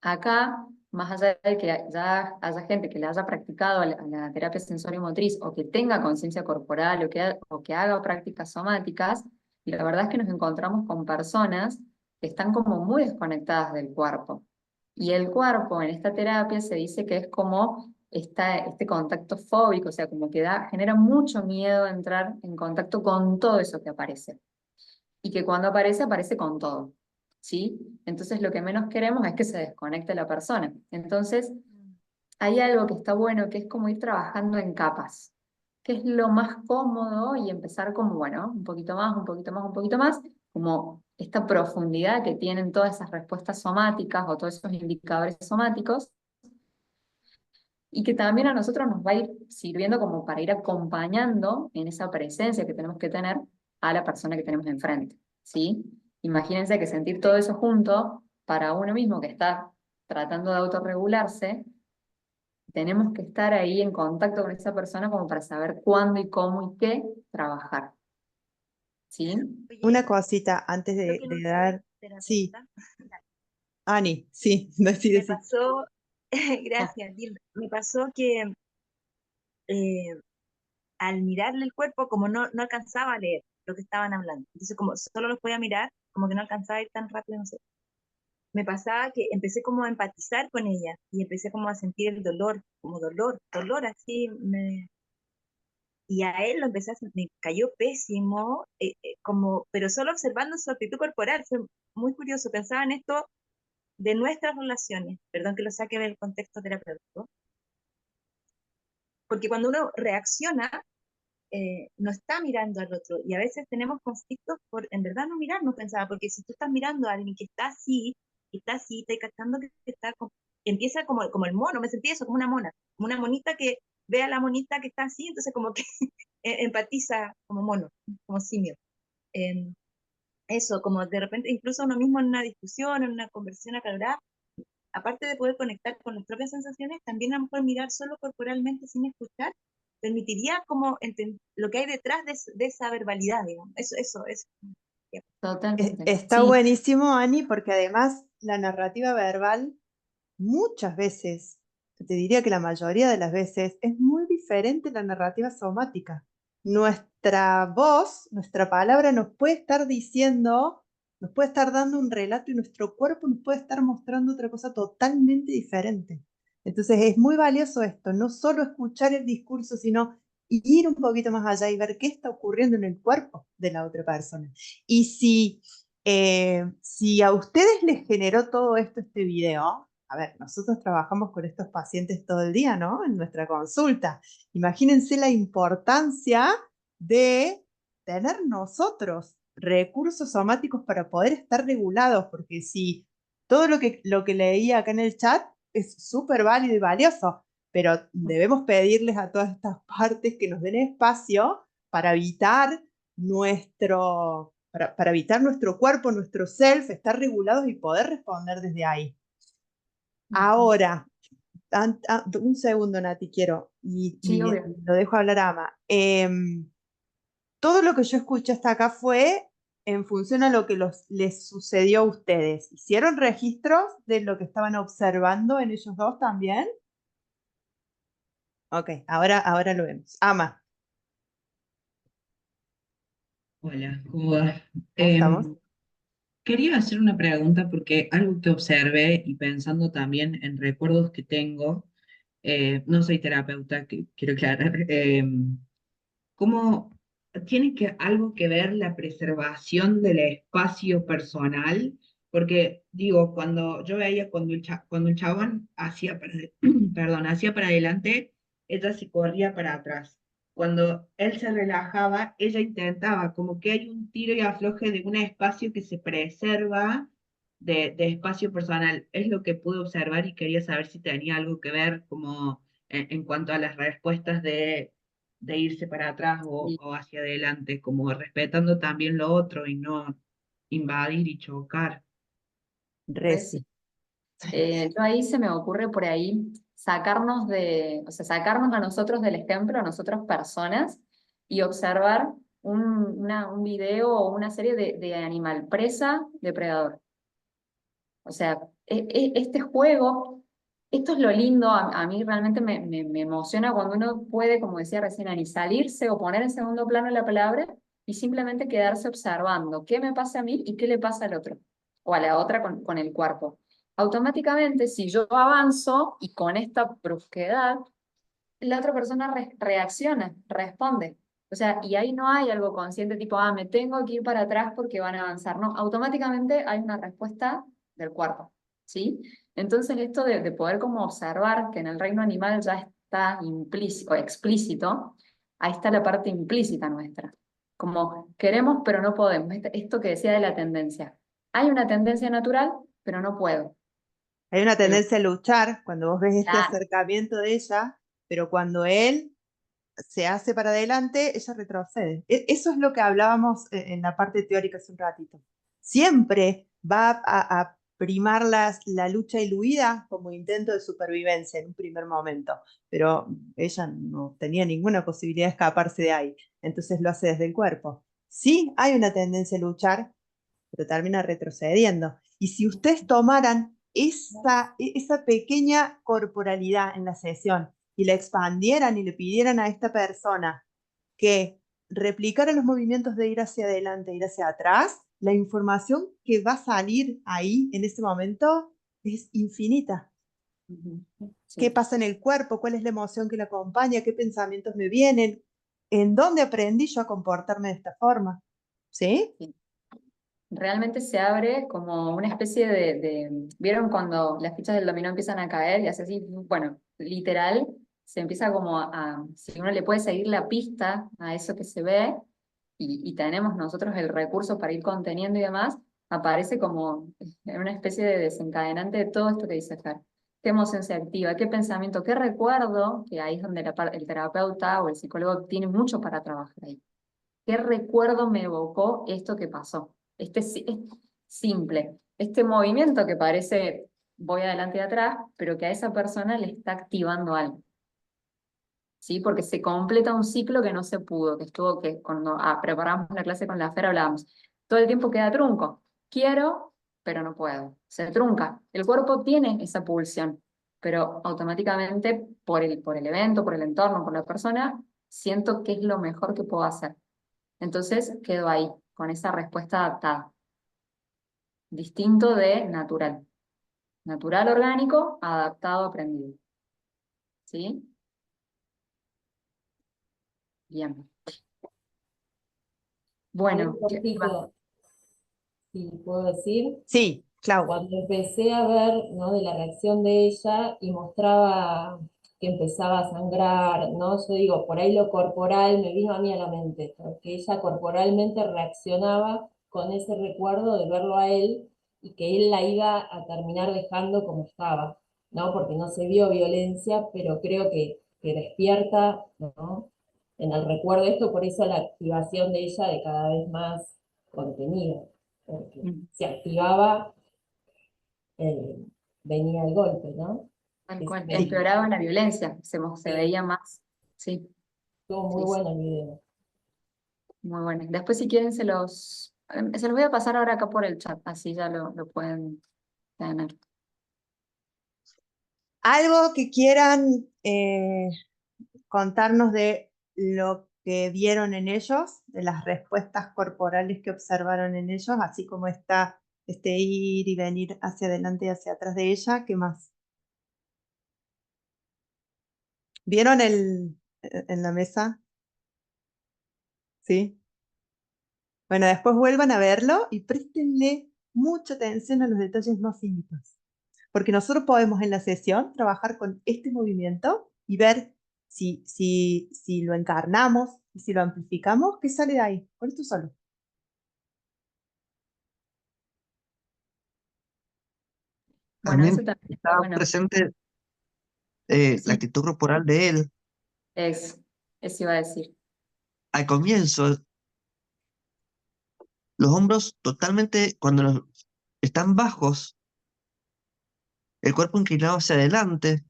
acá, más allá de que ya haya gente que le haya practicado a la terapia sensorio-motriz o que tenga conciencia corporal o que haga prácticas somáticas, la verdad es que nos encontramos con personas que están como muy desconectadas del cuerpo. Y el cuerpo en esta terapia se dice que es como este contacto fóbico, o sea, como que genera mucho miedo entrar en contacto con todo eso que aparece. Y que cuando aparece, aparece con todo. ¿Sí? Entonces lo que menos queremos es que se desconecte la persona. Entonces, hay algo que está bueno, que es como ir trabajando en capas, que es lo más cómodo y empezar como, bueno, un poquito más, un poquito más, un poquito más, como esta profundidad que tienen todas esas respuestas somáticas o todos esos indicadores somáticos, y que también a nosotros nos va a ir sirviendo como para ir acompañando en esa presencia que tenemos que tener a la persona que tenemos enfrente, ¿sí? Imagínense que sentir todo eso junto, para uno mismo que está tratando de autorregularse, tenemos que estar ahí en contacto con esa persona como para saber cuándo y cómo y qué trabajar, ¿sí? Una cosita antes de dar... Sí, Ani, sí, decí, Me decí. pasó, gracias, Dilma. Me pasó que al mirarle el cuerpo, como no alcanzaba a leer lo que estaban hablando. Entonces, como solo los podía mirar, como que no alcanzaba a ir tan rápido, no sé. Me pasaba que empecé como a empatizar con ella y empecé como a sentir el dolor, como dolor así. Y a él lo empecé a sentir, me cayó pésimo, pero solo observando su actitud corporal. Fue muy curioso, pensaba en esto de nuestras relaciones, perdón que lo saque del contexto terapéutico, porque cuando uno reacciona, no está mirando al otro, y a veces tenemos conflictos por en verdad no mirar, no pensaba, porque si tú estás mirando a alguien que está así, está captando que está, empieza como el mono, me sentí eso, como una mona, como una monita que ve a la monita que está así, entonces como que empatiza como mono, como simio. Eh, Eso, como de repente, incluso uno mismo en una discusión, en una conversación acalorada, aparte de poder conectar con las propias sensaciones, también a lo mejor mirar solo corporalmente sin escuchar, permitiría como lo que hay detrás de esa verbalidad, digamos. Eso. Totalmente. Está Sí, buenísimo, Ani, porque además la narrativa verbal muchas veces, te diría que la mayoría de las veces, es muy diferente a la narrativa somática. Nuestra voz, nuestra palabra nos puede estar diciendo, nos puede estar dando un relato y nuestro cuerpo nos puede estar mostrando otra cosa totalmente diferente. Entonces es muy valioso esto, no solo escuchar el discurso, sino ir un poquito más allá y ver qué está ocurriendo en el cuerpo de la otra persona. Y si a ustedes les generó todo esto, este video, a ver, nosotros trabajamos con estos pacientes todo el día, ¿no? En nuestra consulta. Imagínense la importancia de tener nosotros recursos somáticos para poder estar regulados, porque si todo lo que leí acá en el chat es súper válido y valioso, pero debemos pedirles a todas estas partes que nos den espacio para evitar para evitar nuestro cuerpo, nuestro self, estar regulados y poder responder desde ahí. Ahora, un segundo, Nati, quiero, y Sí, obvio. lo dejo hablar a Ama. Todo lo que yo escuché hasta acá fue en función a lo que les sucedió a ustedes. ¿Hicieron registros de lo que estaban observando en ellos dos también? Ok, ahora lo vemos. Ama, Hola, ¿cómo va? ¿cómo estamos? Quería hacer una pregunta porque algo que observé y pensando también en recuerdos que tengo, no soy terapeuta, quiero aclarar, ¿cómo tiene algo que ver la preservación del espacio personal? Porque digo, cuando yo veía cuando el chabón hacía perdón, hacía para adelante, ella se corría para atrás. Cuando él se relajaba, ella intentaba, como que hay un tiro y afloje de un espacio que se preserva de espacio personal. Es lo que pude observar y quería saber si tenía algo que ver como en cuanto a las respuestas de irse para atrás o hacia adelante, como respetando también lo otro y no invadir y chocar. Reci. Yo ahí se me ocurre por ahí sacarnos o sea, sacarnos a nosotros del ejemplo, a nosotros personas, y observar un video o una serie de animal, presa, depredador. O sea, este juego, esto es lo lindo, a mí realmente me emociona cuando uno puede, como decía recién Ani, salirse o poner en segundo plano la palabra y simplemente quedarse observando qué me pasa a mí y qué le pasa al otro, o a la otra con el cuerpo. Automáticamente, si yo avanzo y con esta brusquedad, la otra persona reacciona, responde. O sea, y ahí no hay algo consciente tipo, me tengo que ir para atrás porque van a avanzar. No, automáticamente hay una respuesta del cuerpo, ¿sí? Entonces esto de poder como observar que en el reino animal ya está implícito, explícito, ahí está la parte implícita nuestra. Como queremos pero no podemos. Esto que decía de la tendencia. Hay una tendencia natural, pero no puedo. Hay una tendencia a luchar cuando vos ves este Claro. acercamiento de ella, pero cuando él se hace para adelante, ella retrocede. Eso es lo que hablábamos en la parte teórica hace un ratito. Siempre va a primar la lucha y la huida como intento de supervivencia en un primer momento, pero ella no tenía ninguna posibilidad de escaparse de ahí, entonces lo hace desde el cuerpo. Sí, hay una tendencia a luchar, pero termina retrocediendo. Y si ustedes tomaran esa pequeña corporalidad en la sesión y la expandieran y le pidieran a esta persona que replicara los movimientos de ir hacia adelante, ir hacia atrás, la información que va a salir ahí en ese momento es infinita. Sí. ¿Qué pasa en el cuerpo? ¿Cuál es la emoción que la acompaña? ¿Qué pensamientos me vienen? ¿En dónde aprendí yo a comportarme de esta forma? ¿Sí? Sí. Realmente se abre como una especie ¿vieron cuando las fichas del dominó empiezan a caer y hace así? Bueno, literal, se empieza como si uno le puede seguir la pista a eso que se ve y tenemos nosotros el recurso para ir conteniendo y demás, aparece como una especie de desencadenante de todo esto que dice Fer. ¿Qué emoción se activa? ¿Qué pensamiento? ¿Qué recuerdo? Que ahí es donde el terapeuta o el psicólogo tiene mucho para trabajar ahí. ¿Qué recuerdo me evocó esto que pasó? Es simple. Este movimiento que parece voy adelante y atrás, pero que a esa persona le está activando algo. ¿Sí? Porque se completa un ciclo que no se pudo, que cuando preparamos la clase con la Fer hablábamos. Todo el tiempo queda trunco. Quiero, pero no puedo. Se trunca. El cuerpo tiene esa pulsión, pero automáticamente por el evento, por el entorno, por la persona, siento que es lo mejor que puedo hacer. Entonces quedo ahí, con esa respuesta adaptada. Distinto de natural. Natural orgánico, adaptado aprendido. ¿Sí? Bien. Bueno, si puedo decir, Sí, Clau. cuando empecé a ver, ¿no?, de la reacción de ella y mostraba que empezaba a sangrar, ¿no? Yo digo, por ahí lo corporal me vino a mí a la mente, porque ella corporalmente reaccionaba con ese recuerdo de verlo a él y que él la iba a terminar dejando como estaba, ¿no? Porque no se vio violencia, pero creo que despierta, ¿no?, en el recuerdo de esto, por eso la activación de ella de cada vez más contenido, porque se activaba, venía el golpe, ¿no? Tal cual. Sí. Empeoraba la violencia, se veía más. Sí, Estuvo muy sí, bueno el video. muy bueno. Después si quieren se los voy a pasar ahora acá por el chat, así ya lo pueden tener. Algo que quieran contarnos de lo que vieron en ellos, de las respuestas corporales que observaron en ellos, así como está este ir y venir hacia adelante y hacia atrás de ella. ¿Qué más? ¿Vieron en la mesa? ¿Sí? Bueno, después vuelvan a verlo y préstenle mucha atención a los detalles más finitos. Porque nosotros podemos en la sesión trabajar con este movimiento y ver si lo encarnamos y si lo amplificamos, ¿qué sale de ahí? Con esto solo. Bueno, eso También también está estaba bueno. presente la Sí, actitud corporal de él. eso iba a decir. Al comienzo, los hombros totalmente, cuando están bajos, el cuerpo inclinado hacia adelante,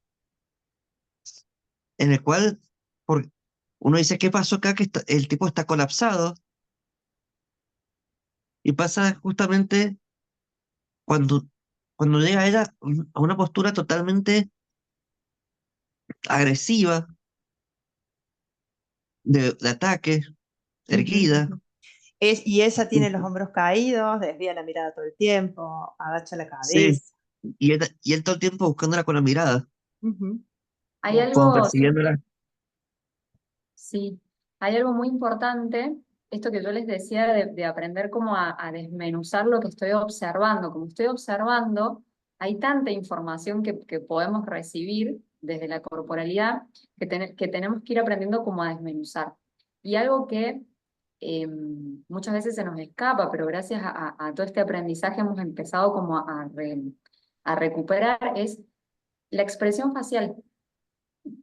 en el cual uno dice, ¿qué pasó acá? Que el tipo está colapsado. Y pasa justamente cuando, cuando llega ella a una postura totalmente agresiva, de ataque, erguida. Y ella tiene los hombros caídos, desvía la mirada todo el tiempo, agacha la Sí, cabeza. y él todo el tiempo buscándola con la mirada, Hay como algo, persiguiéndola. sí, hay algo muy importante, esto que yo les decía de aprender como a desmenuzar lo que estoy observando. Como estoy observando, hay tanta información que podemos recibir desde la corporalidad que tenemos que ir aprendiendo como a desmenuzar. Y algo que muchas veces se nos escapa, pero gracias a todo este aprendizaje hemos empezado como a recuperar, es la expresión facial.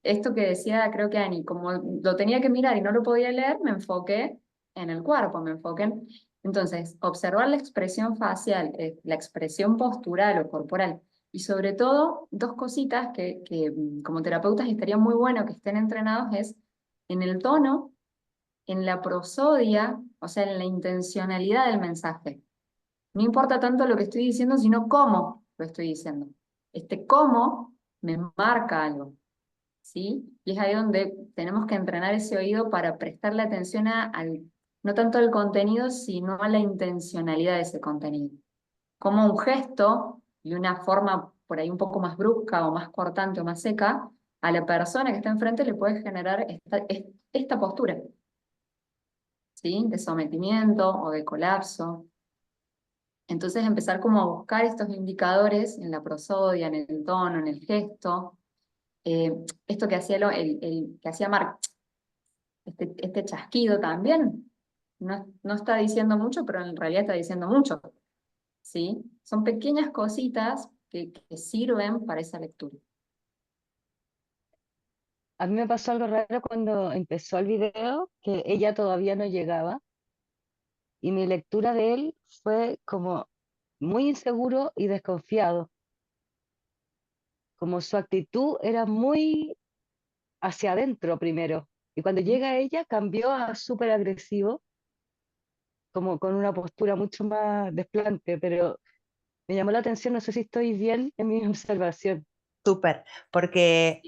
Esto que decía, creo que Ani, como lo tenía que mirar y no lo podía leer, me enfoqué en el cuerpo, me enfoqué en... Entonces, observar la expresión facial, la expresión postural o corporal, y sobre todo, dos cositas que como terapeutas estaría muy bueno que estén entrenados es en el tono, en la prosodia, o sea, en la intencionalidad del mensaje. No importa tanto lo que estoy diciendo, sino cómo lo estoy diciendo. Este cómo me marca algo. ¿Sí? Y es ahí donde tenemos que entrenar ese oído para prestarle atención no tanto al contenido, sino a la intencionalidad de ese contenido. Como un gesto y una forma por ahí un poco más brusca o más cortante o más seca, a la persona que está enfrente le puede generar esta postura, ¿sí? De sometimiento o de colapso. Entonces empezar como a buscar estos indicadores en la prosodia, en el tono, en el gesto. Esto que hacía, que hacía Mark, este chasquido también, no está diciendo mucho, pero en realidad está diciendo mucho. ¿Sí? Son pequeñas cositas que sirven para esa lectura. A mí me pasó algo raro cuando empezó el video, que ella todavía no llegaba, y mi lectura de él fue como muy inseguro y desconfiado. Como su actitud era muy hacia adentro primero, y cuando llega ella cambió a súper agresivo, como con una postura mucho más desplante, pero me llamó la atención, no sé si estoy bien en mi observación. Súper, porque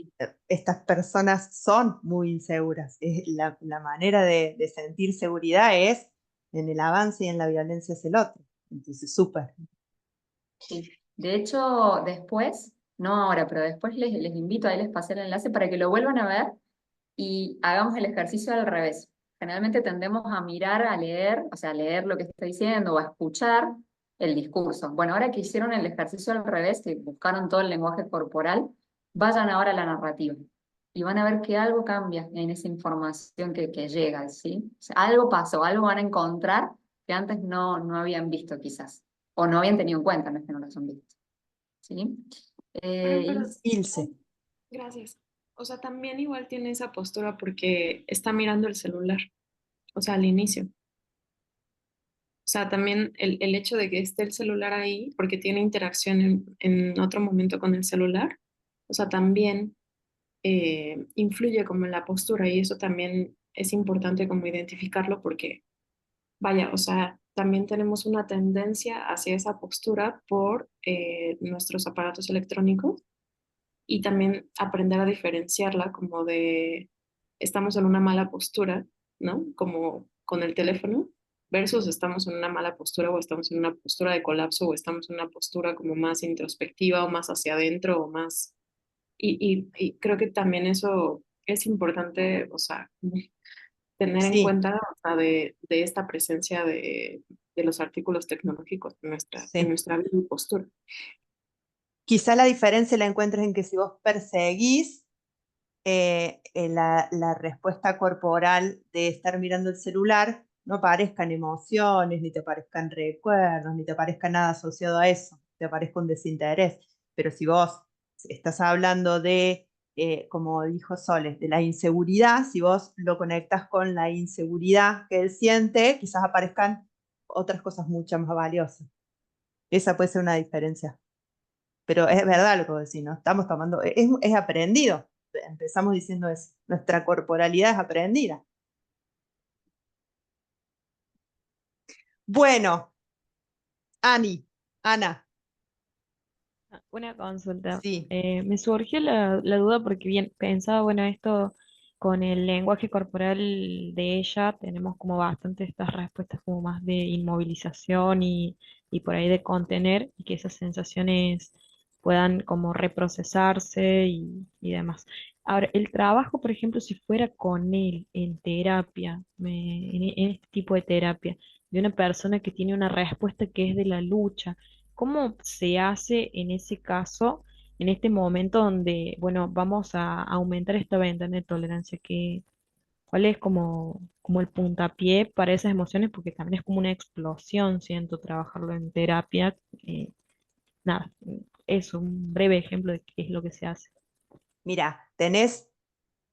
estas personas son muy inseguras. La manera de sentir seguridad es en el avance y en la violencia hacia el otro. Entonces, súper. Sí. De hecho, después, no ahora, pero después les invito, ahí les pasé el enlace para que lo vuelvan a ver y hagamos el ejercicio al revés. Generalmente tendemos a mirar, a leer, o sea, a leer lo que está diciendo o a escuchar el discurso. Bueno, ahora que hicieron el ejercicio al revés, que buscaron todo el lenguaje corporal, vayan ahora a la narrativa y van a ver que algo cambia en esa información que llega, ¿sí? O sea, algo pasó, algo van a encontrar que antes no habían visto quizás, o no habían tenido en cuenta, no es que no lo han visto. ¿Sí? Bueno, pero Ilse. gracias. O sea, también igual tiene esa postura porque está mirando el celular, o sea, al inicio. O sea, también el hecho de que esté el celular ahí, porque tiene interacción en otro momento con el celular, o sea, también influye como en la postura y eso también es importante como identificarlo porque, vaya, o sea, también tenemos una tendencia hacia esa postura por nuestros aparatos electrónicos y también aprender a diferenciarla como de estamos en una mala postura, ¿no? Como con el teléfono versus estamos en una mala postura o estamos en una postura de colapso o estamos en una postura como más introspectiva o más hacia adentro o más... Y creo que también eso es importante, o sea, tener en Sí, cuenta, o sea, de esta presencia de los artículos tecnológicos en sí. nuestra vida y postura. Quizá la diferencia la encuentres en que si vos perseguís la respuesta corporal de estar mirando el celular, no aparezcan emociones, ni te aparezcan recuerdos, ni te aparezca nada asociado a eso, te aparezca un desinterés. Pero si vos estás hablando de, como dijo Soles, de la inseguridad, si vos lo conectas con la inseguridad que él siente, quizás aparezcan otras cosas mucho más valiosas. Esa puede ser una diferencia. Pero es verdad lo que vos decís, ¿no? Estamos tomando, es aprendido. Empezamos diciendo eso. Nuestra corporalidad es aprendida. Bueno, Ana, Una consulta. sí, Me surgió la duda porque bien pensaba, bueno, esto con el lenguaje corporal de ella, tenemos como bastante estas respuestas como más de inmovilización y por ahí de contener y que esas sensaciones puedan como reprocesarse y demás. Ahora, el trabajo, por ejemplo, si fuera con él en terapia, en este tipo de terapia, de una persona que tiene una respuesta que es de la lucha. ¿Cómo se hace en ese caso, en este momento donde, bueno, vamos a aumentar esta ventana de tolerancia? ¿Cuál es como el puntapié para esas emociones? Porque también es como una explosión, siento, trabajarlo en terapia. Nada, es un breve ejemplo de qué es lo que se hace. mira, tenés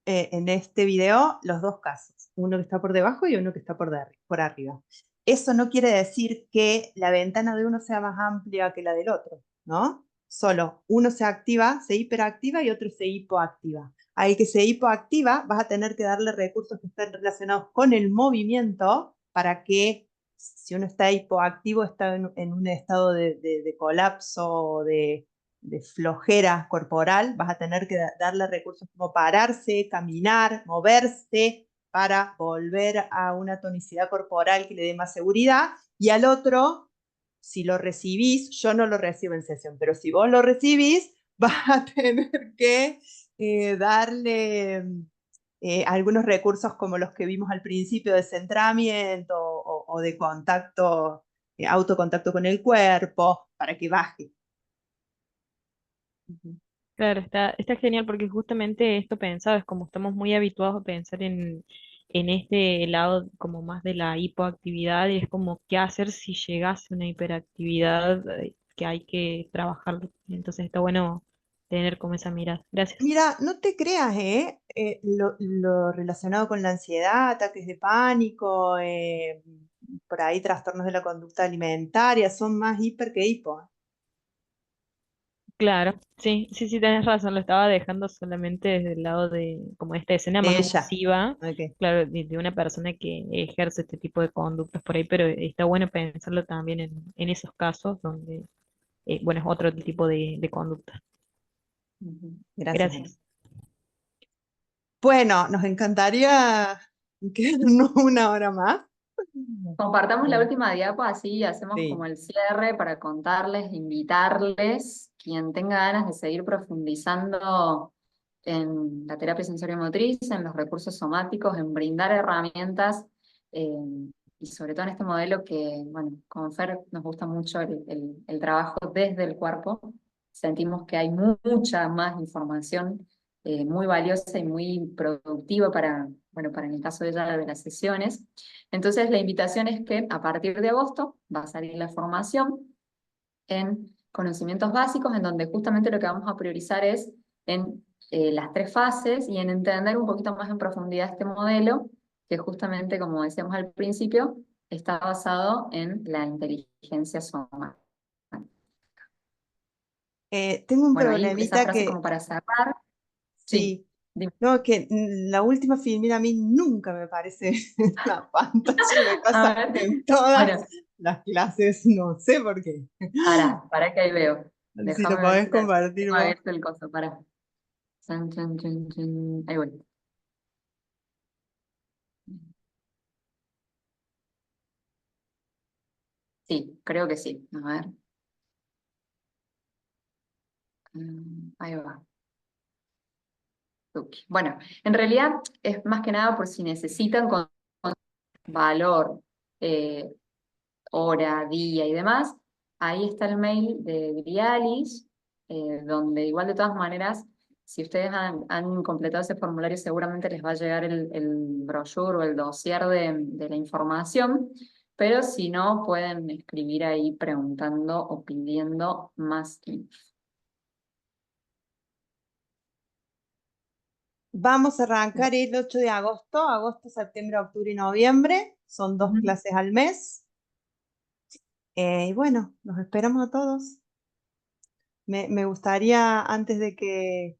en este video los dos casos, uno que está por debajo y uno que está por arriba. Eso no quiere decir que la ventana de uno sea más amplia que la del otro, ¿no? Solo uno se activa, se hiperactiva y otro se hipoactiva. Al que se hipoactiva vas a tener que darle recursos que estén relacionados con el movimiento para que si uno está hipoactivo está en un estado de colapso o de flojera corporal, vas a tener que darle recursos como pararse, caminar, moverse, para volver a una tonicidad corporal que le dé más seguridad. Y al otro, si lo recibís, yo no lo recibo en sesión, pero si vos lo recibís, vas a tener que darle algunos recursos como los que vimos al principio de centramiento o de contacto, autocontacto con el cuerpo, para que baje. Claro, está genial porque justamente esto pensado es como estamos muy habituados a pensar en este lado como más de la hipoactividad y es como qué hacer si llegase una hiperactividad que hay que trabajar. Entonces está bueno tener como esa mirada. Gracias. Mira, no te creas, lo relacionado con la ansiedad, ataques de pánico, por ahí trastornos de la conducta alimentaria, son más hiper que hipo. Claro, sí, sí, sí, tenés razón, lo estaba dejando solamente desde el lado de como esta escena De más ella. masiva, Ok. claro, de una persona que ejerce este tipo de conductas por ahí, pero está bueno pensarlo también en esos casos donde, bueno, es otro tipo de conducta. Gracias, Ana. Gracias. Bueno, nos encantaría quedarnos una hora más. Compartamos la última diapo, así hacemos como Sí. el cierre para contarles, invitarles, quien tenga ganas de seguir profundizando en la terapia sensorio-motriz, en los recursos somáticos, en brindar herramientas, eh, y sobre todo en este modelo que, bueno, con Fer nos gusta mucho el trabajo desde el cuerpo. Sentimos que hay mucha más información muy valiosa y muy productiva para, bueno, para en el caso de ella de las sesiones. Entonces la invitación es que a partir de agosto va a salir la formación en conocimientos básicos, en donde justamente lo que vamos a priorizar es en las 3 fases y en entender un poquito más en profundidad este modelo, que justamente, como decíamos al principio, está basado en la inteligencia somática. Tengo un Bueno, ahí esa problemita frase que como para cerrar. Sí, sí, dime. no, que la última filmina a mí nunca me parece una pantalla, me A pasa ver, en todas bueno, las clases, no sé por qué. para que ahí veo. Si lo Déjame ver podés si compartir tengo vos. abierto el coso, para. Chan, chan, chan, chan. Ahí voy. Sí, creo que sí. A ver. Ahí va. Ok. Bueno, en realidad es más que nada por si necesitan con valor, eh, hora, día y demás. Ahí está el mail de Grialis, donde igual de todas maneras, si ustedes han completado ese formulario, seguramente les va a llegar el brochure o el dossier de la información, pero si no, pueden escribir ahí preguntando o pidiendo más info. Vamos a arrancar el 8 de agosto, septiembre, octubre y noviembre. Son 2 Ujú. clases al mes. Y bueno, los esperamos a todos. Me gustaría, antes de que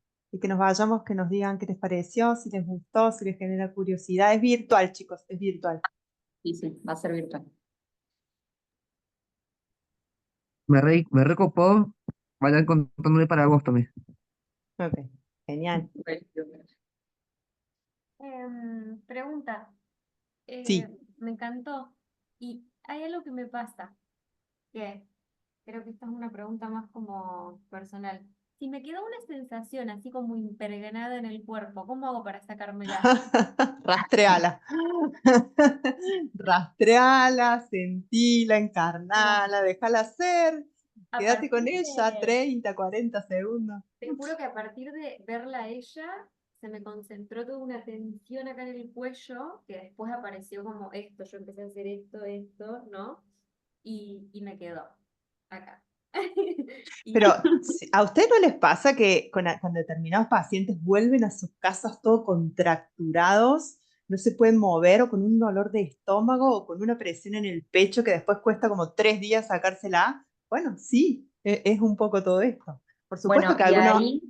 nos vayamos, que nos digan qué les pareció, si les gustó, si les genera curiosidad. Es virtual, chicos, es virtual. Sí, sí, va a ser virtual. Me recopó. Vayan contándome para agosto, me. Ok, genial. Pregunta, Sí. me encantó. Y hay algo que me pasa, que creo que esta es una pregunta más como personal. Si me queda una sensación así como impregnada en el cuerpo, ¿cómo hago para sacármela? Rastreala. Rastreala, sentila, encarnala, déjala ser. A Quédate partir con ella de, 30, 40 segundos. te juro que a partir de verla a ella, se me concentró toda una tensión acá en el cuello, que después apareció como esto, yo empecé a hacer esto, ¿no? Y me quedó acá. Y Pero ¿a ustedes no les pasa que con determinados pacientes vuelven a sus casas todo contracturados, no se pueden mover o con un dolor de estómago o con una presión en el pecho que después cuesta como 3 días sacársela? Bueno, sí, es un poco todo esto. Por supuesto Bueno, que y algunos, ahí,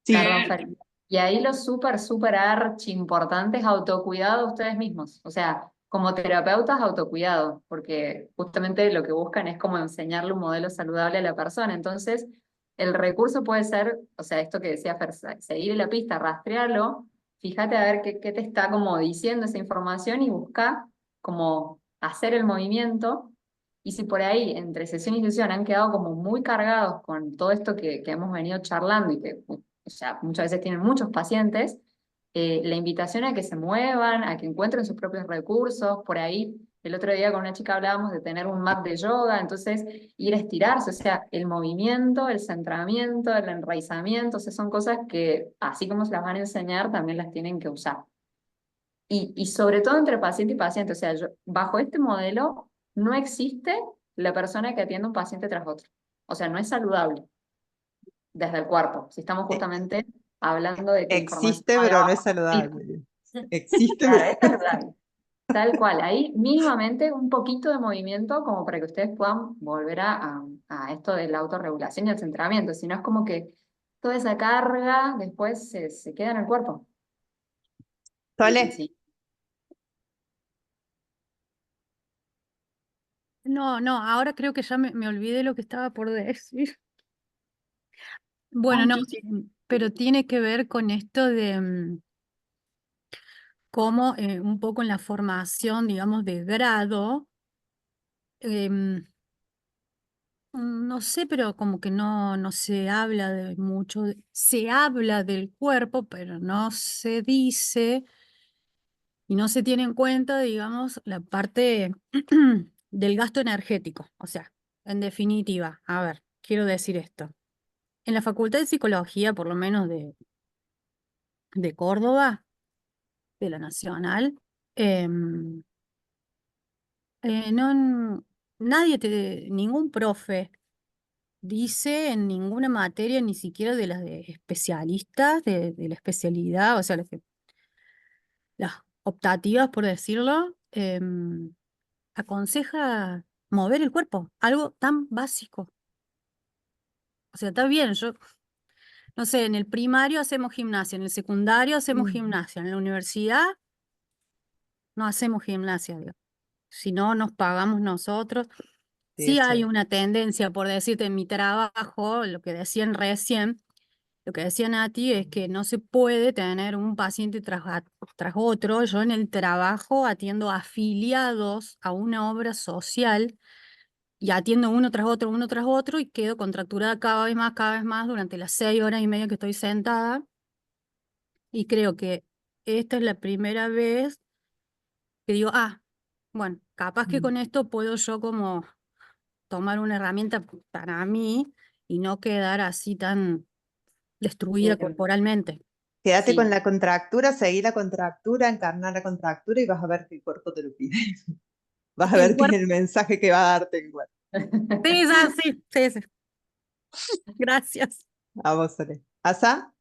sí, perdón, Fer, y ahí lo súper archi importante es autocuidado de ustedes mismos. O sea, como terapeutas, autocuidado, porque justamente lo que buscan es como enseñarle un modelo saludable a la persona. Entonces, el recurso puede ser, o sea, esto que decía Fer, seguir la pista, rastrearlo, fíjate a ver qué te está como diciendo esa información y busca como hacer el movimiento. Y si por ahí, entre sesión y sesión, han quedado como muy cargados con todo esto que hemos venido charlando y que o sea, muchas veces tienen muchos pacientes, la invitación a que se muevan, a que encuentren sus propios recursos. Por ahí, el otro día con una chica hablábamos de tener un mat de yoga, entonces ir a estirarse, o sea, el movimiento, el centramiento, el enraizamiento, o sea, son cosas que, así como se las van a enseñar, también las tienen que usar. Y sobre todo entre paciente y paciente, o sea, bajo este modelo no existe la persona que atiende a un paciente tras otro. O sea, no es saludable desde el cuerpo. Si estamos justamente hablando de que la información existe, no la pero no es vamos a transmitir. saludable. Existe, Claro, pero es saludable. Tal cual. Ahí mínimamente un poquito de movimiento como para que ustedes puedan volver a esto de la autorregulación y el centramiento. Si no es como que toda esa carga después se queda en el cuerpo. Sole, Sí. No, no, ahora creo que ya me olvidé lo que estaba por decir. Bueno, Ah, no, yo sí. pero tiene que ver con esto de cómo un poco en la formación, digamos, de grado, em, no sé, pero como que no se habla de mucho, se habla del cuerpo, pero no se dice y no se tiene en cuenta, digamos, la parte del gasto energético. O sea, en definitiva, a ver, quiero decir esto. En la Facultad de Psicología, por lo menos de Córdoba, de la Nacional, em, no, ningún profe dice en ninguna materia, ni siquiera de las de especialistas, de la especialidad, o sea, las optativas, por decirlo, aconseja mover el cuerpo, algo tan básico. O sea, está bien, yo, no sé, en el primario hacemos gimnasia, en el secundario hacemos gimnasia, en la universidad no hacemos gimnasia, digo. Si no, nos pagamos nosotros. Sí, Sí es hay cierto. una tendencia, por decirte, en mi trabajo, lo que decían recién, lo que decía Nati es que no se puede tener un paciente tras otro. Yo en el trabajo atiendo afiliados a una obra social y atiendo uno tras otro y quedo contracturada cada vez más durante las 6 horas y media que estoy sentada. Y creo que esta es la primera vez que digo, bueno, capaz que con esto puedo yo como tomar una herramienta para mí y no quedar así tan destruida corporalmente. Quédate con Sí. la contractura, seguí la contractura, encarnar la contractura y vas a ver que el cuerpo te lo pide. Vas a El ver que es cuerpo, el mensaje que va a darte el cuerpo. sí, sí. Gracias. A vos, Sole. ¿Asa?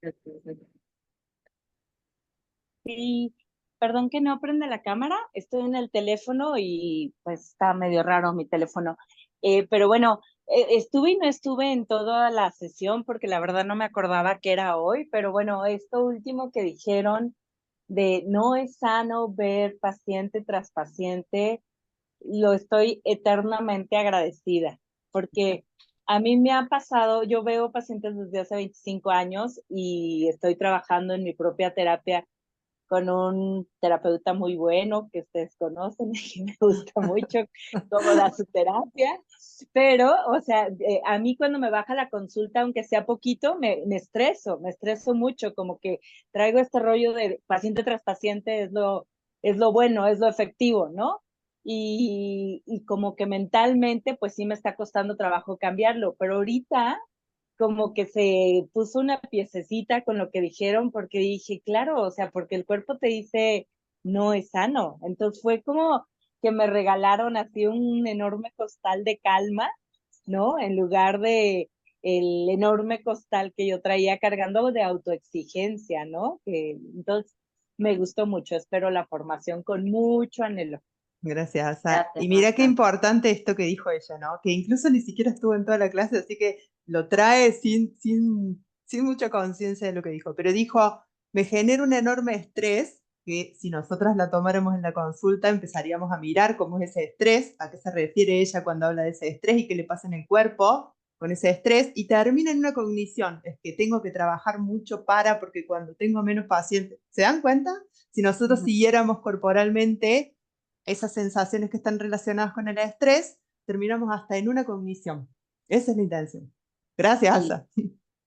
Sí, perdón que no prende la cámara, estoy en el teléfono y pues está medio raro mi teléfono. Pero bueno, estuve y no estuve en toda la sesión porque la verdad no me acordaba que era hoy, pero bueno, esto último que dijeron de no es sano ver paciente tras paciente, lo estoy eternamente agradecida, porque a mí me ha pasado, yo veo pacientes desde hace 25 años y estoy trabajando en mi propia terapia con un terapeuta muy bueno que ustedes conocen y que me gusta mucho cómo da su terapia, pero, o sea, a mí cuando me baja la consulta, aunque sea poquito, me estreso mucho, como que traigo este rollo de paciente tras paciente, es lo bueno, es lo efectivo, ¿no? Y como que mentalmente, pues sí me está costando trabajo cambiarlo, pero ahorita como que se puso una piececita con lo que dijeron, porque dije, claro, o sea, porque el cuerpo te dice, no es sano. Entonces fue como que me regalaron así un enorme costal de calma, ¿no? En lugar de el enorme costal que yo traía cargando de autoexigencia, ¿no? Entonces me gustó mucho, espero la formación con mucho anhelo. Gracias, Asa. Gracias, Y mira qué Asa. importante esto que dijo ella, ¿no? Que incluso ni siquiera estuvo en toda la clase, así que lo trae sin mucha conciencia de lo que dijo. Pero dijo, me genera un enorme estrés, que si nosotras la tomáramos en la consulta, empezaríamos a mirar cómo es ese estrés, a qué se refiere ella cuando habla de ese estrés y qué le pasa en el cuerpo con ese estrés, y termina en una cognición, es que tengo que trabajar mucho porque cuando tengo menos pacientes, ¿se dan cuenta? Si nosotros siguiéramos corporalmente esas sensaciones que están relacionadas con el estrés, terminamos hasta en una cognición. Esa es la intención. Gracias, Y, Asa.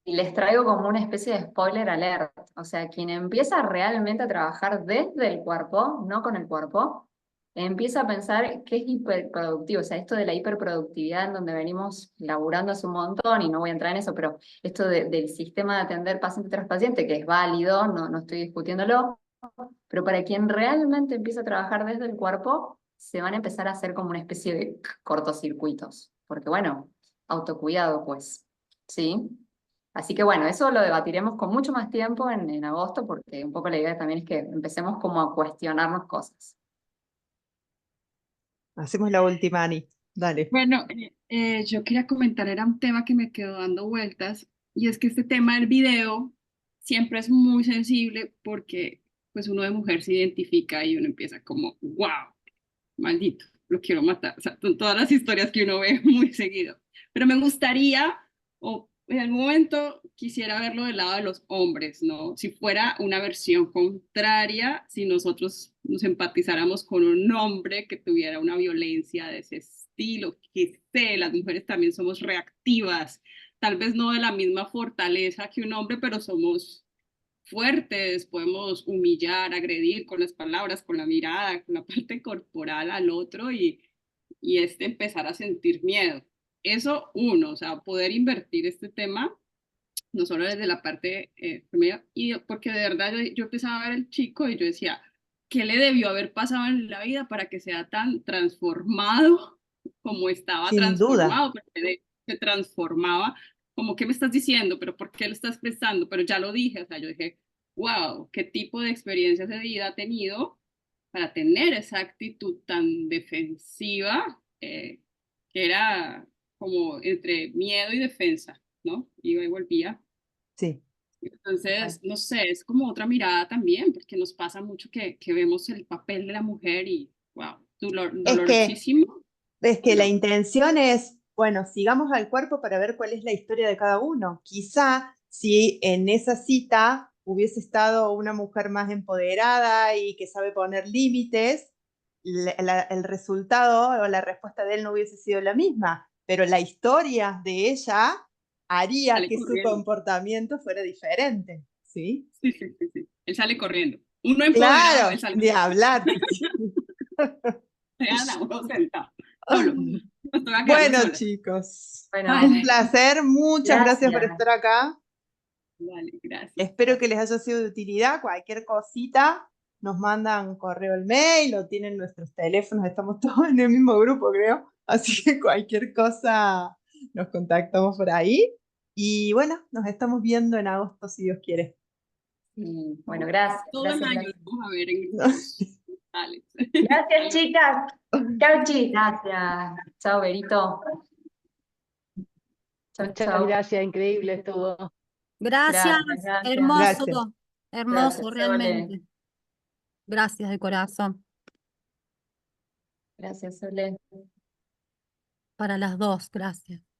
y les traigo como una especie de spoiler alert. O sea, quien empieza realmente a trabajar desde el cuerpo, no con el cuerpo, empieza a pensar que es hiperproductivo. O sea, esto de la hiperproductividad en donde venimos laburando hace un montón, y no voy a entrar en eso, pero esto del sistema de atender paciente tras paciente, que es válido, no estoy discutiéndolo, pero para quien realmente empieza a trabajar desde el cuerpo, se van a empezar a hacer como una especie de cortocircuitos. Porque bueno, autocuidado pues, ¿sí? Así que bueno, eso lo debatiremos con mucho más tiempo en agosto, porque un poco la idea también es que empecemos como a cuestionarnos cosas. Hacemos la última, Ani. Dale. Bueno, yo quería comentar, era un tema que me quedó dando vueltas, y es que este tema del video siempre es muy sensible porque pues uno de mujer se identifica y uno empieza como, wow, maldito, lo quiero matar. O sea, son todas las historias que uno ve muy seguido. Pero me gustaría, o en algún momento quisiera verlo del lado de los hombres, ¿no? Si fuera una versión contraria, si nosotros nos empatizáramos con un hombre que tuviera una violencia de ese estilo, que sé, las mujeres también somos reactivas, tal vez no de la misma fortaleza que un hombre, pero somos fuertes, podemos humillar, agredir con las palabras, con la mirada, con la parte corporal al otro y empezar a sentir miedo. Eso uno, o sea, poder invertir este tema, no solo desde la parte femenina, y porque de verdad yo empezaba a ver el chico y yo decía, ¿qué le debió haber pasado en la vida para que sea tan transformado como estaba Sin duda. transformado? Porque se transformaba, como, ¿qué me estás diciendo? ¿Pero por qué lo estás expresando? Pero ya lo dije, o sea, yo dije, wow, ¿qué tipo de experiencias de vida ha tenido para tener esa actitud tan defensiva, que era como entre miedo y defensa, ¿no? Iba y volvía. Sí. Entonces, no sé, es como otra mirada también, porque nos pasa mucho que vemos el papel de la mujer y, wow, Es que, dolorosísimo. es que la No. intención es, bueno, sigamos al cuerpo para ver cuál es la historia de cada uno. Quizá si en esa cita hubiese estado una mujer más empoderada y que sabe poner límites, el resultado o la respuesta de él no hubiese sido la misma, pero la historia de ella haría Sale que su corriendo. comportamiento fuera diferente, ¿sí? Sí, sí, sí, sí. Él sale corriendo. Uno empoderado, Claro, él sale de hablar. Se gana uno sentado, solo. Nos toca quedarnos Bueno, solas. chicos, Bueno, un placer. Muchas gracias por gracias. estar acá. Vale, gracias. Espero que les haya sido de utilidad. Cualquier cosita, nos mandan correo al mail o tienen nuestros teléfonos. Estamos todos en el mismo grupo, creo. Así que cualquier cosa nos contactamos por ahí. Y bueno, nos estamos viendo en agosto, si Dios quiere. Sí, bueno, gracias. Todo el Gracias, año gracias. lo vamos a ver en grupos digitales. Gracias, chicas. Chau, chicas. Gracias. Chao, Berito. Chau, Muchas chau. gracias, increíble estuvo. Gracias, Gracias. hermoso, Gracias. hermoso, Gracias, Sole. realmente. Gracias de corazón. Gracias, Sole. Para las dos, gracias.